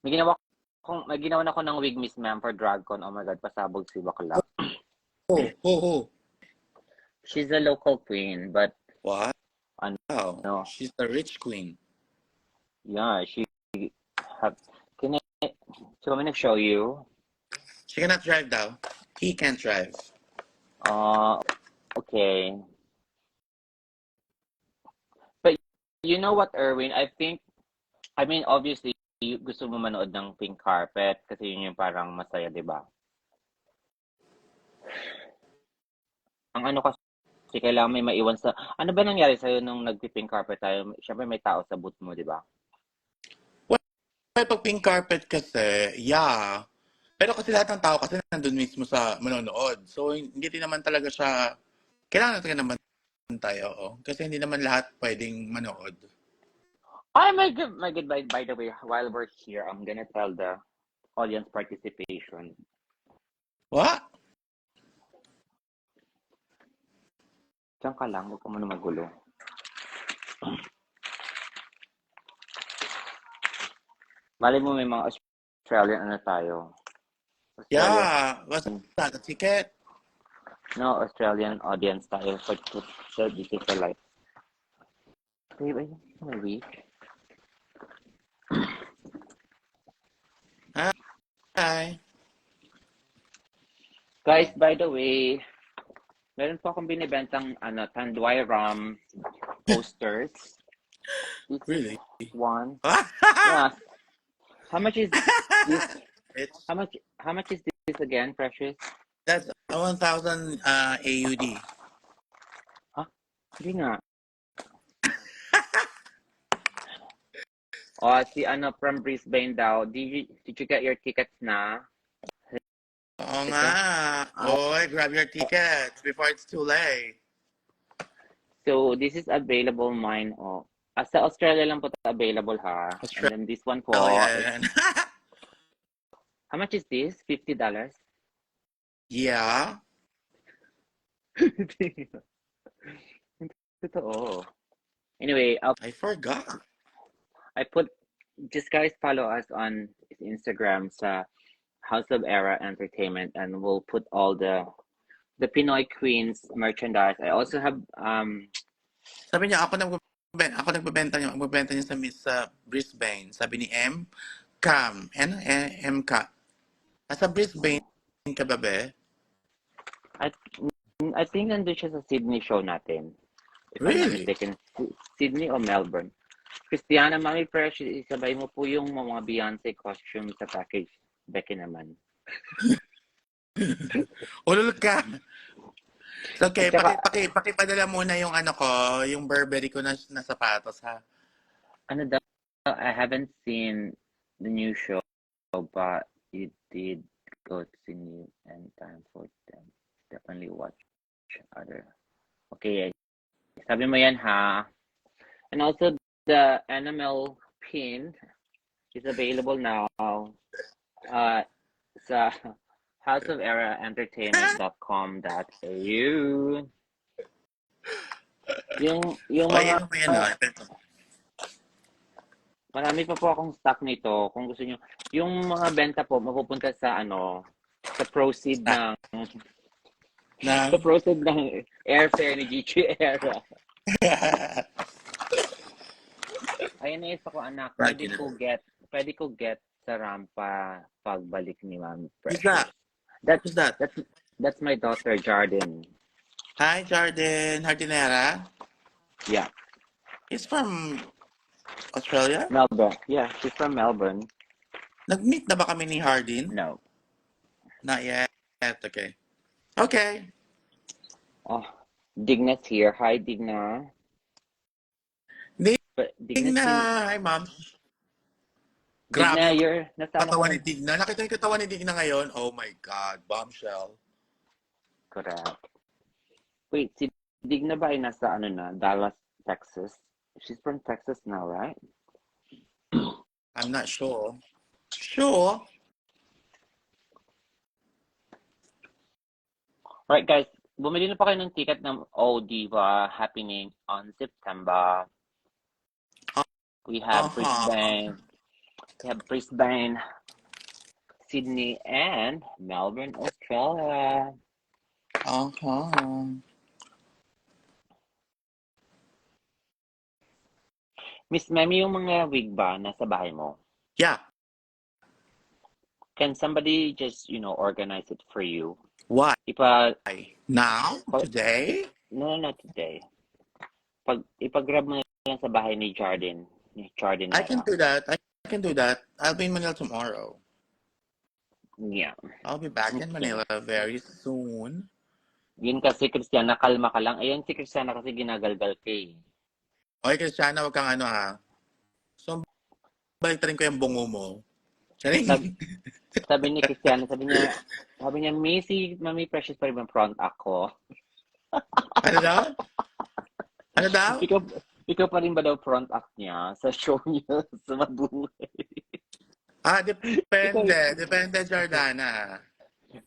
May ginawa na ako ng wig, Miss Ma'am, for DragCon. Oh my God, pasabog si bakla. Oh. She's a local queen, but What? ano, Wow. She's the rich queen. yeah, can I show you? She cannot drive daw. He can't drive. Okay. But you know what, Erwin? I mean, obviously, gusto mo manood ng pink carpet kasi yun yung parang masaya, di ba? Ang ano kasi, kailangan may maiwan sa... Ano ba nangyari sa'yo nung nag-pink carpet tayo? Siyempre may tao sa booth mo, di ba? Well, pag pink carpet kasi, yeah. Pero kasi lahat ng tao kasi nandun mismo sa manonood. So, hindi din naman talaga siya... Kailangan natin naman tayo, oo. Kasi hindi naman lahat pwedeng manood. Ay, my good, by the way, while we're here, I'm gonna tell the audience participation. What? Diyan ka lang, huwag ka muna magulo. Mali mo may mga Australian ano tayo. Australian, Yeah, what's that? A ticket? no, Australian audience tayo for digital life. Wait, wait, wait. Hi. Guys, by the way, meron po akong binibentang Tanduay Ram posters. This is Really? one. Yeah. How much is this? It's How much is this again, Precious? that's 1,000 AUD. Huh? Hindi nga. Oh, si from Brisbane daw. Did you get your tickets na? Oo nga. Ito. Oy, grab your tickets before it's too late. So, this is available mine. Oh. Sa Australia lang po ito available ha. And then this one po is, Australian. how much is this? $50? Yeah. Totoo. Anyway, I forgot. I put, just guys follow us on Instagram sa House of Era Entertainment and we'll put all the Pinoy Queens merchandise. I also have Sabi niya, ako magbebenta niya sa Miss Brisbane. Sabi ni Cam. Ano? M. Ka. Nasa Brisbane ka ba, be? I I think nandun siya sa Sydney show natin. If I'm not Really? mistaken, Sydney o Melbourne. Christiana, Mami Fresh, isabay mo po yung mga Beyonce costume sa package. Becky naman. Ulul ka. So, okay, At saka, pakipadala muna yung ano ko, yung Burberry ko na sapatos, ha? ano daw, I haven't seen the new show, but it did go to new and time for them. Definitely watch other. Okay, sabi mo yan ha. And also, the NML pin is available now sa houseoferaentertainment.com.au. Yung O, mga yan mo yan, ha? marami pa po akong stock nito. Kung gusto niyo, yung mga benta po mapupunta sa sa proceed Na, ng na, sa proceed ng airfare ni Gigi Era. Ayun na isa ko anak, pwede ko get sa rampa pagbalik ni Ma'am Who's Precious. that? That's Who's that? that's my daughter Jardin. Hi, Jordan Hardinera. Yeah, He's from Australia. Melbourne. Yeah, she's from Melbourne. Nag-meet na ba kami ni Hardin? No. Not yet. Okay. Okay. Oh, Digna's here. Hi, Digna. But Digna's Digna. been Hi, ma'am. Grabe Digna, yung you're nasaan katawan ni ako? Digna. Nakita yung katawan ni Digna ngayon? Oh my God. Bombshell. Correct. Wait, si Digna ba ay nasa Dallas, Texas? She's from Texas now, right? I'm not sure. Sure. Right, guys. Bumili na pa kayo ng ticket ng O Diva happening on September. We have Brisbane. We have Brisbane, Sydney, and Melbourne, Australia. Miss Memi, yung mga wig ba nasa bahay mo? Yeah. Can somebody just, organize it for you? Why? Ipa, Now? Today? no, not today. Ipag-grab mo na lang sa bahay ni Jardin. Ni I can Jardinera. do that. I can do that. I'll be in Manila tomorrow. Yeah. I'll be back in Okay. Manila very soon. Yun kasi, Christiana, kalma ka lang. Ayan si Christiana kasi ginagalgal ka eh. Okay, Christiana, wag kang ano ha. So, baliktarin ko yung bungo mo. Charing. Sabi ni Christiana, sabi niya, Mami Precious pa rin ang front ako. Ano daw? Ano daw? Ikaw pa rin ba daw front act niya sa show niya sa Mabuhay? Depende. Depende, Jordana.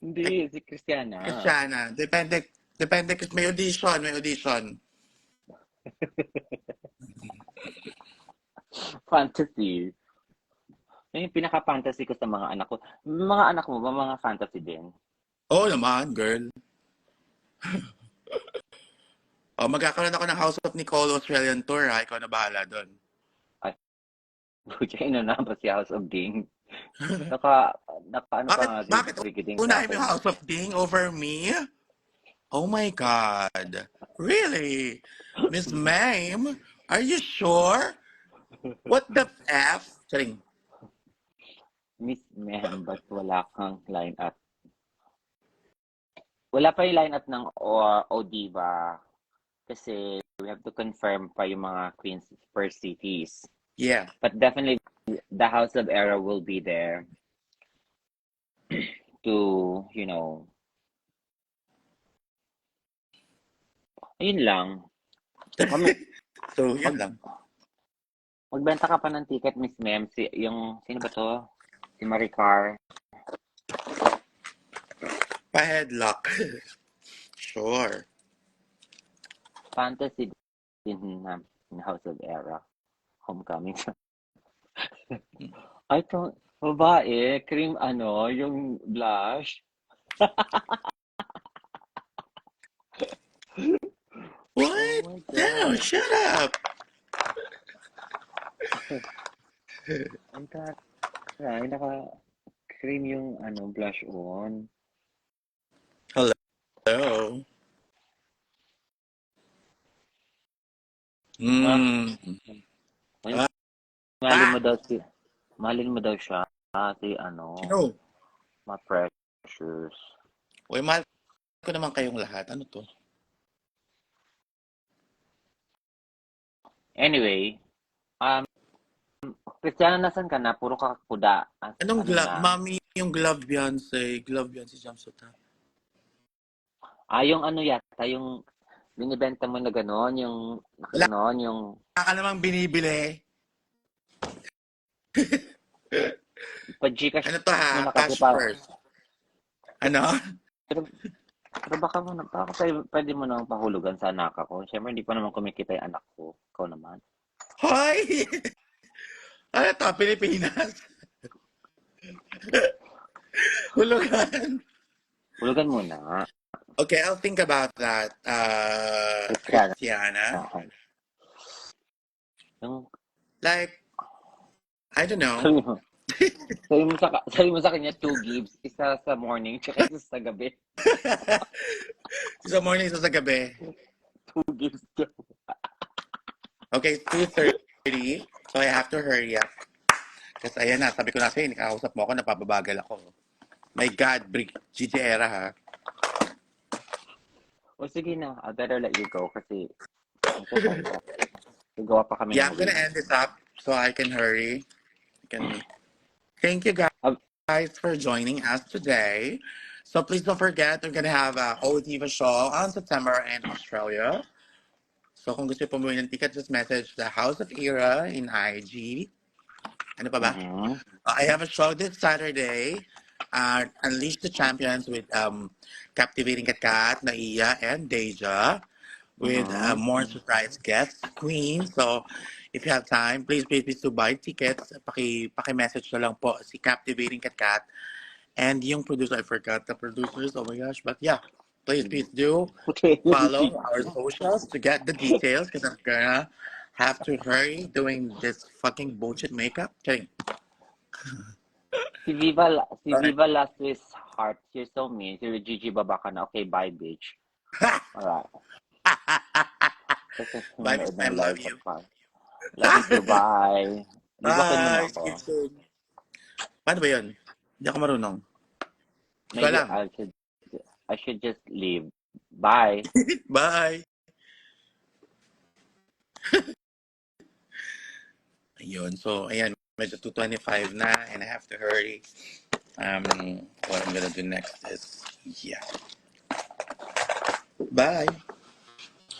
Hindi, si Christiana. Christiana. Depende. Depende. May audition. May audition. Fantasy. Yun yung pinaka-fantasy ko sa mga anak ko. Mga anak mo ba mga fantasy din? Oo naman, girl. Oh, magkakaroon ako ng House of Nicole Australian Tour, ha? Ikaw na bahala doon. Ay, butya na ba si House of Ding? Naka, ano pa Bakit, nga si bakit Brigading sa unahin mo akin. yung House of Ding over me? Oh my God. Really? Miss Mame, are you sure? What the F? Charing. Miss Ma'am, ba't wala kang line-up? Wala pa yung line-up ng O-Diva. Kasi we have to confirm pa yung mga queens per cities. Yeah. But definitely, the House of Era will be there to, ayun lang. Kami, So, mag, yun lang. magbenta ka pa ng ticket, Miss Ma'am. Sino ba to? Si Maricar. Pa-headlock. Sure. Fantasy din ng House of Era. Homecoming. Ay, to, babae, cream yung blush. Oh What? my No, God. shut up. Ang taray, naka-cream yung blush on. Hello. Ah, Mm. ay, Ah, mahalin mo ah. daw mahalin mo daw siya. Si Sino? my precious. Uy, mahal ko naman kayong lahat. Ano to? Anyway, um, Christiana, nasan ka na? Puro ka kuda. Anong Ano glove? na? Mami, yung glove Beyonce. Glove Beyonce jumpsuit, ha? Yung yata, yung binibenta mo na gano'n, yung Wala nakaganon, yung ka namang binibili. pa-Gcash Ano to, mo ha? na kasi Cash first. Ano? pero, pero baka pwede mo namang pahulugan sa anak ko. Siyempre, hindi pa naman kumikita yung anak ko. Ikaw naman. Hoy! Ano to? Pilipinas? Hulugan. Hulugan mo na. Okay, I'll think about that, Christiana. Christiana. Yung, Like, I don't know. sabi mo, sabi mo sa kanya, two gives. Isa sa morning, tsaka isa sa gabi. Sa morning, sa gabi. Two gives daw. Okay, 2:30. So I have to hurry up. Kasi ayan na, sabi ko na sa'yo, nakakausap mo ako, napapabagal ako. My God, Gigi Era, ha? O sige na, I better let you go kasi magsa-sign off. Gagawa pa kami Yeah, ng I'm gonna wig. end this up so I can hurry. Thank you Ah, guys for joining us today. So please don't forget, we're gonna have a OTV show on September in Australia. So kung gusto po bumili ng ticket, just message the House of Era in IG. Ano pa ba? mhm, I have a show this Saturday. Unleash the Champions with Captivating Kat, Naiya, and Deja. With mhm. more surprise guests, Queen. So, if you have time, please to buy tickets. Paki-message na lang po si Captivating Kat. And yung producer, I forgot the producers. Oh my gosh. But yeah, please do follow our socials to get the details because I'm gonna have to hurry doing this fucking bullshit makeup. Kidding. Si Alright. Viva lost his heart. You're so mean. Si Gigi baba ka na. Okay, bye, bitch. Alright. Kasi Bye, Miss manood ng Ma'am. Love live ka you. pa. Love you too. Bye. Libakin mo na Bye. ako. See you soon. Paano ba yun? Hindi ako marunong. Ikaw Maybe lang. I should just leave. Bye. Bye. Ayun. So, ayan. Medyo 2:25 na and I have to hurry. What I'm gonna do next is, yeah. Bye.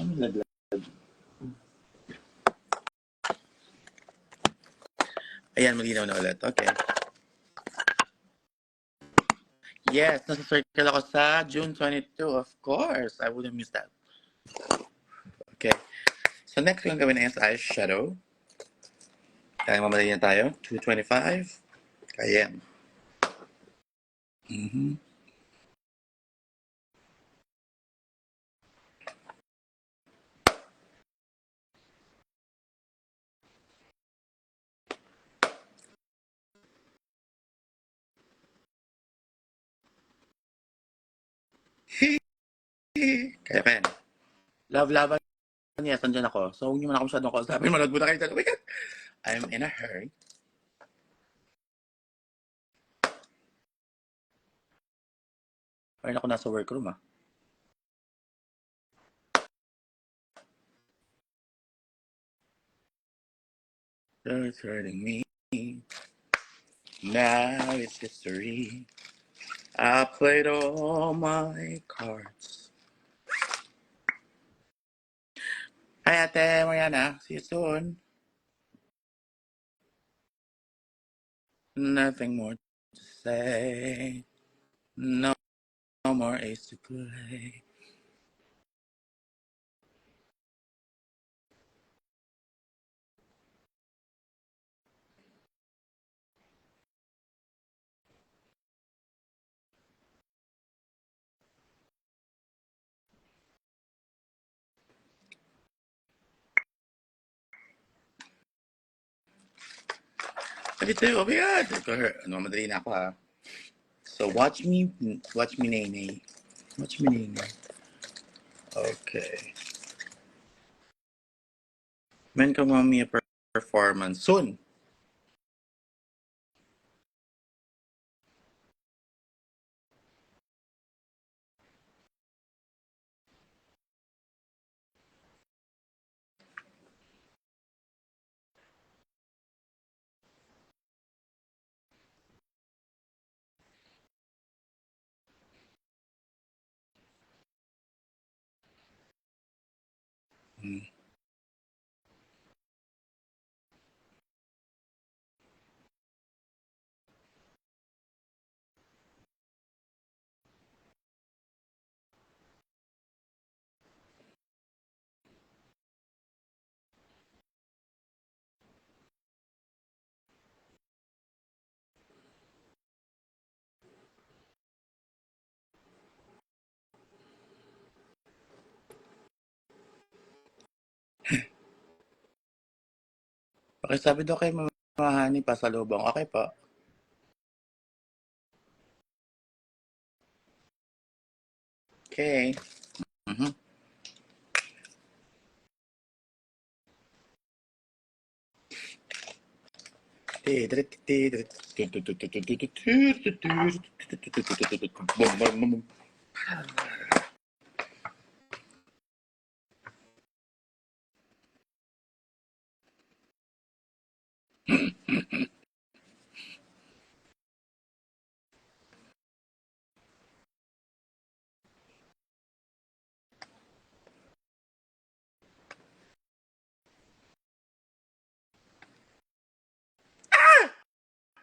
Ano naglag? Ayan, malinaw na ulit. Okay. Yes, nasa circle ako sa June 22. Of course. I wouldn't miss that. Okay. So, next yung gawin is eyeshadow. Kaya mamadali na tayo. 2:25. Ayan. Mhm. Kaya pa yan. Love laban. Yes, andyan ako. So, huwag niyo man ako masyadong kausapin. Manood muna kayo dyan. Oh my God! I'm in a hurry. Ayun ako nasa workroom ah. It's hurting me. Now it's history. I played all my cards. Hi, Ate Mariana. See you soon. Nothing more to say. No more ace to play. Me too. Oh my God. Ano, madali na ako ha. So watch me, Nene. Watch me, Nene. Okay. When can mommy a performance? Soon. Hmm. Pakisabi daw kay Mama Honey pasalubong. Okay po. Okay. Mhm.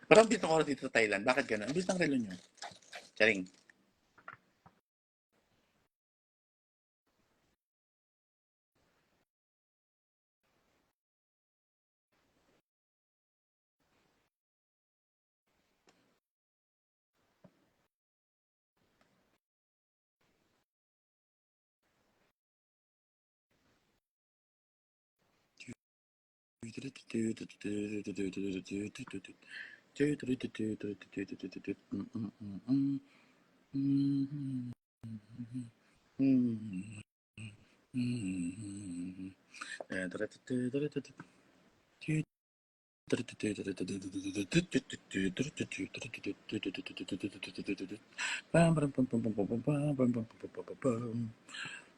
Parang dito ako dito sa Thailand. Bakit gano'n? Ang bilis ng relo nyo. Charing.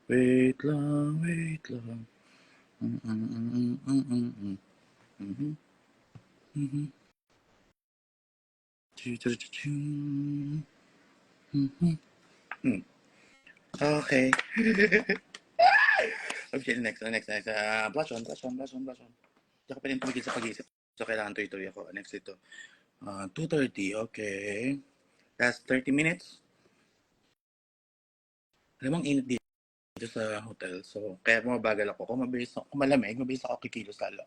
Wait lang, wait lang. Okay. Okay, next. Blush on, blush on, blush on, blush on. Hindi ako pwedeng tumigil sa pag-iisip. So, kailangan tuloy-tuloy ako. Next ito. 2:30, okay. Last 30 minutes. Alam mo, ang init dito sa hotel. So, kaya bumabagal ako. Kung malamig, mabilis ako kikilos lalo.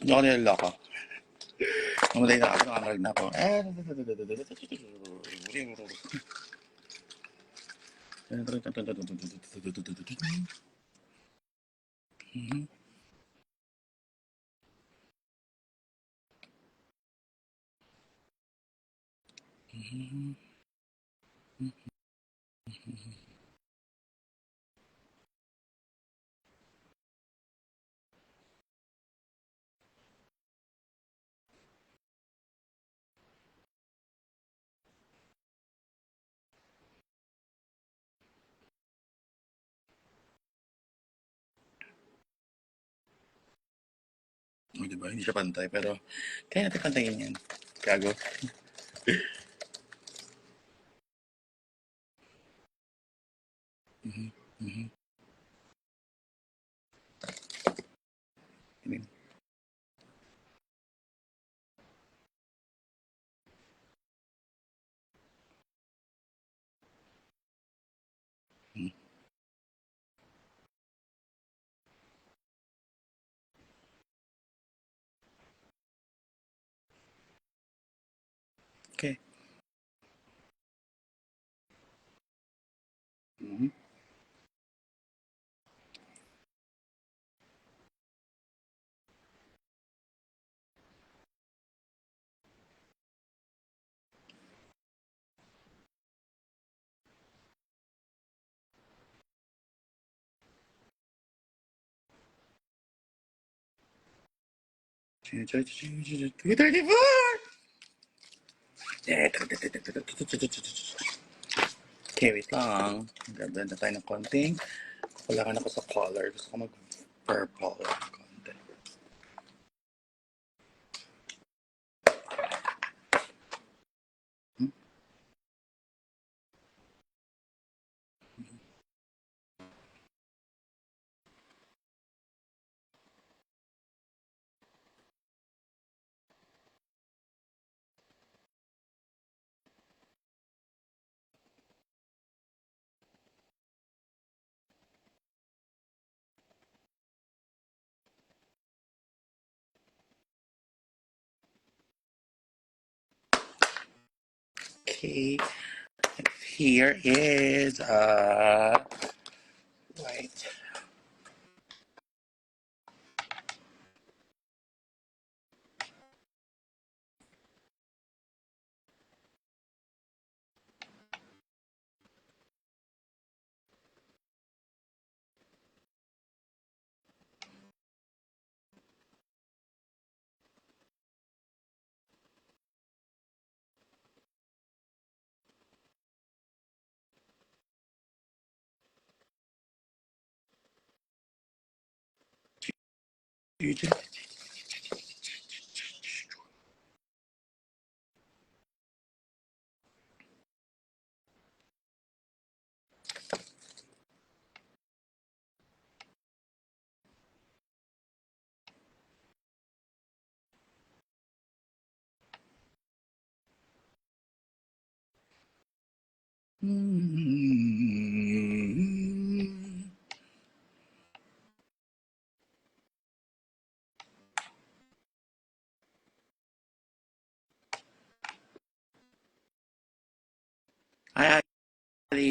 Hindi ako niloloko. Mamatay na ako, nakakalag na ako. O, diba? Hindi siya pantay, pero kaya natin pantayin yan. Gago. Okay. Mm-hmm. Okay, wait lang. Ganda tayo ng konting. Kulangan ako sa color. Gusto ko mag-purple. Konti. Okay. Here is white.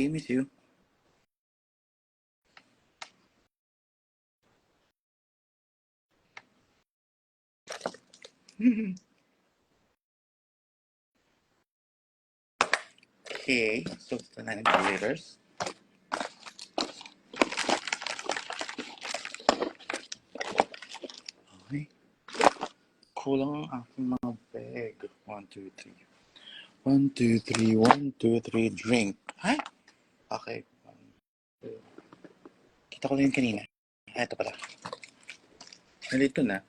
Bye, miss you. Okay, so ito na yung layers. Okay. Kulang ang aking mga bag. 1, 2, 3. 1, 2, 3. 1, 2, 3. Drink. Ay! Okay. Kita ko lang yun kanina. Ah, ito pala. Nalito na.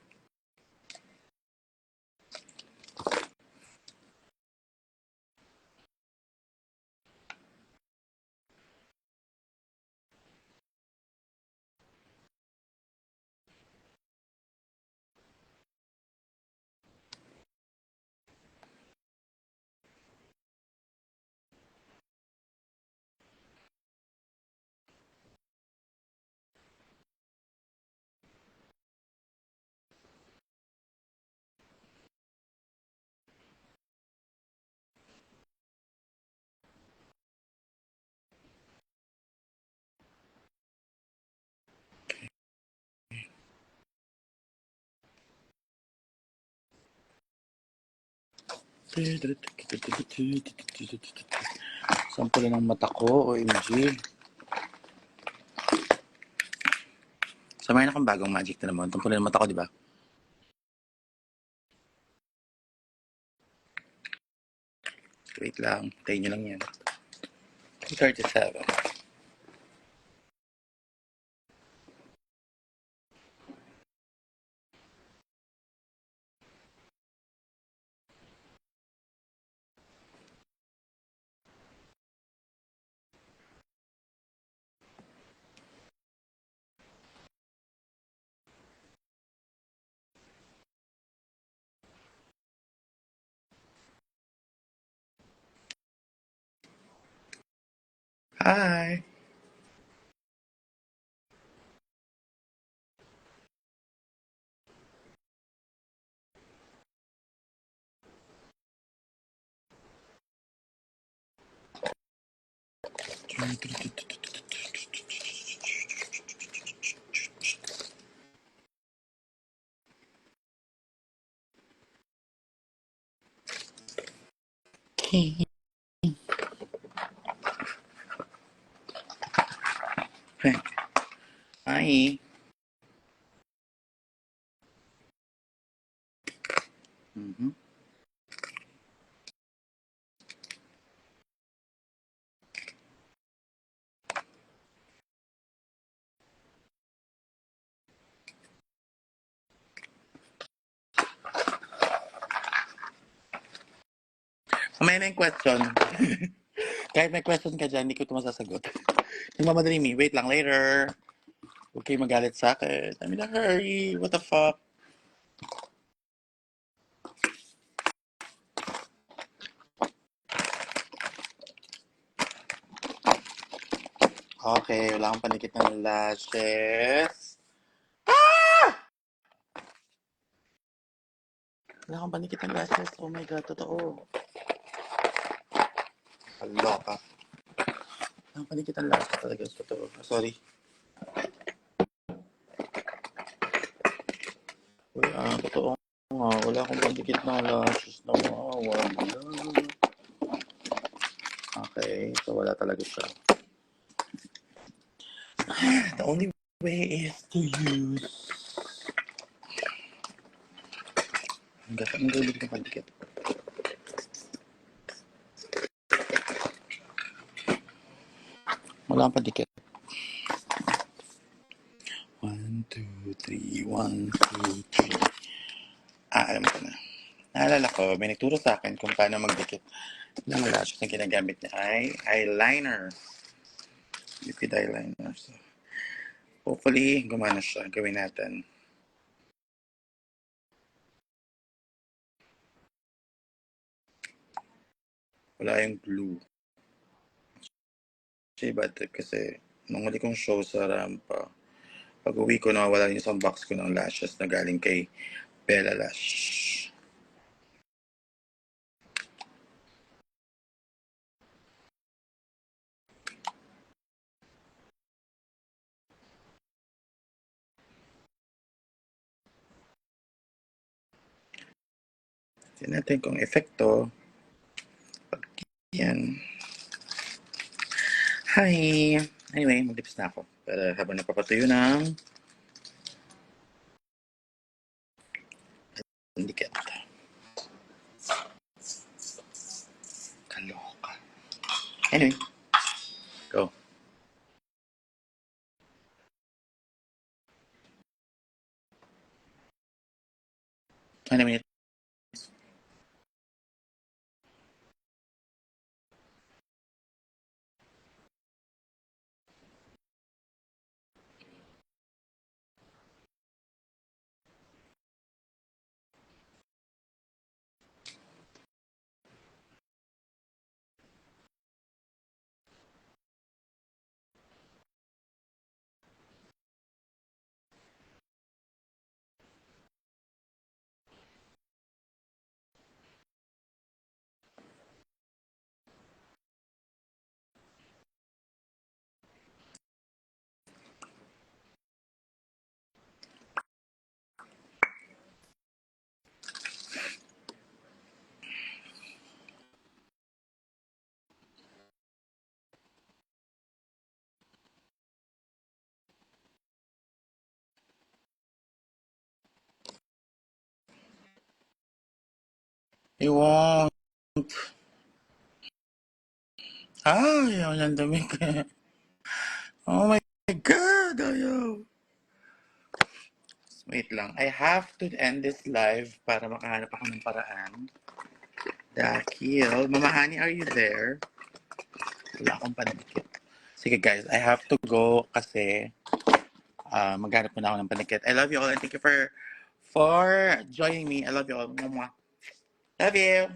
Sample ng mata ko, OMG. So, mayroon akong bagong magic na naman. Sample ng mata ko, di ba? Wait lang. Tayo nyo lang yan. 37. Hi! Okay. Hi! Mm-hmm. Mamaya na yung question. Kahit may question ka dyan, hindi ko ito masasagot. Nagmamadali me. Wait lang, later. Huwag kayo magalit sa akin. I'm in a hurry. What the fuck? Okay, wala akong panikit ng lashes. Wala akong panikit ng lashes. Oh my God, totoo. Kaloka. Wala akong panikit ng lashes talaga. Totoo. Sorry. Wala, totoo nga. Wala akong panikit ng lashes na wala. Okay, so wala talaga siya. The only way is to use... Ang galing ng panikit. Wala akong panikit. 1, 2, 3. 1, 2, 3. Alam ko na. Naalala ko, may nagturo sa akin kung paano magdikit ng lashes na ginagamit niya ay eyeliner. Liquid eyeliner. So, hopefully, gumana siya. Gawin natin. Wala yung glue. Kasi bad trip kasi nung huli kong show sa Rampa, pag uwi ko, nawawala yung isang box ko ng lashes na galing kay Bella Lash. Tignan natin kung epekto. Yan. Hi! Anyway, mag-lips na ako. Para habang napapatuyo ng dikit. Kaloka. Anyway, go. Ano minute? You won't. Ay, ang landamig. Oh my God, ayaw. Wait lang. I have to end this live para makahanap ako ng paraan. Dahil, Mama Hani, are you there? Wala akong pandikit. Sige guys, I have to go kasi maghanap muna ako ng pandikit. I love you all and thank you for joining me. I love you all. Mwah, mwah. Love you.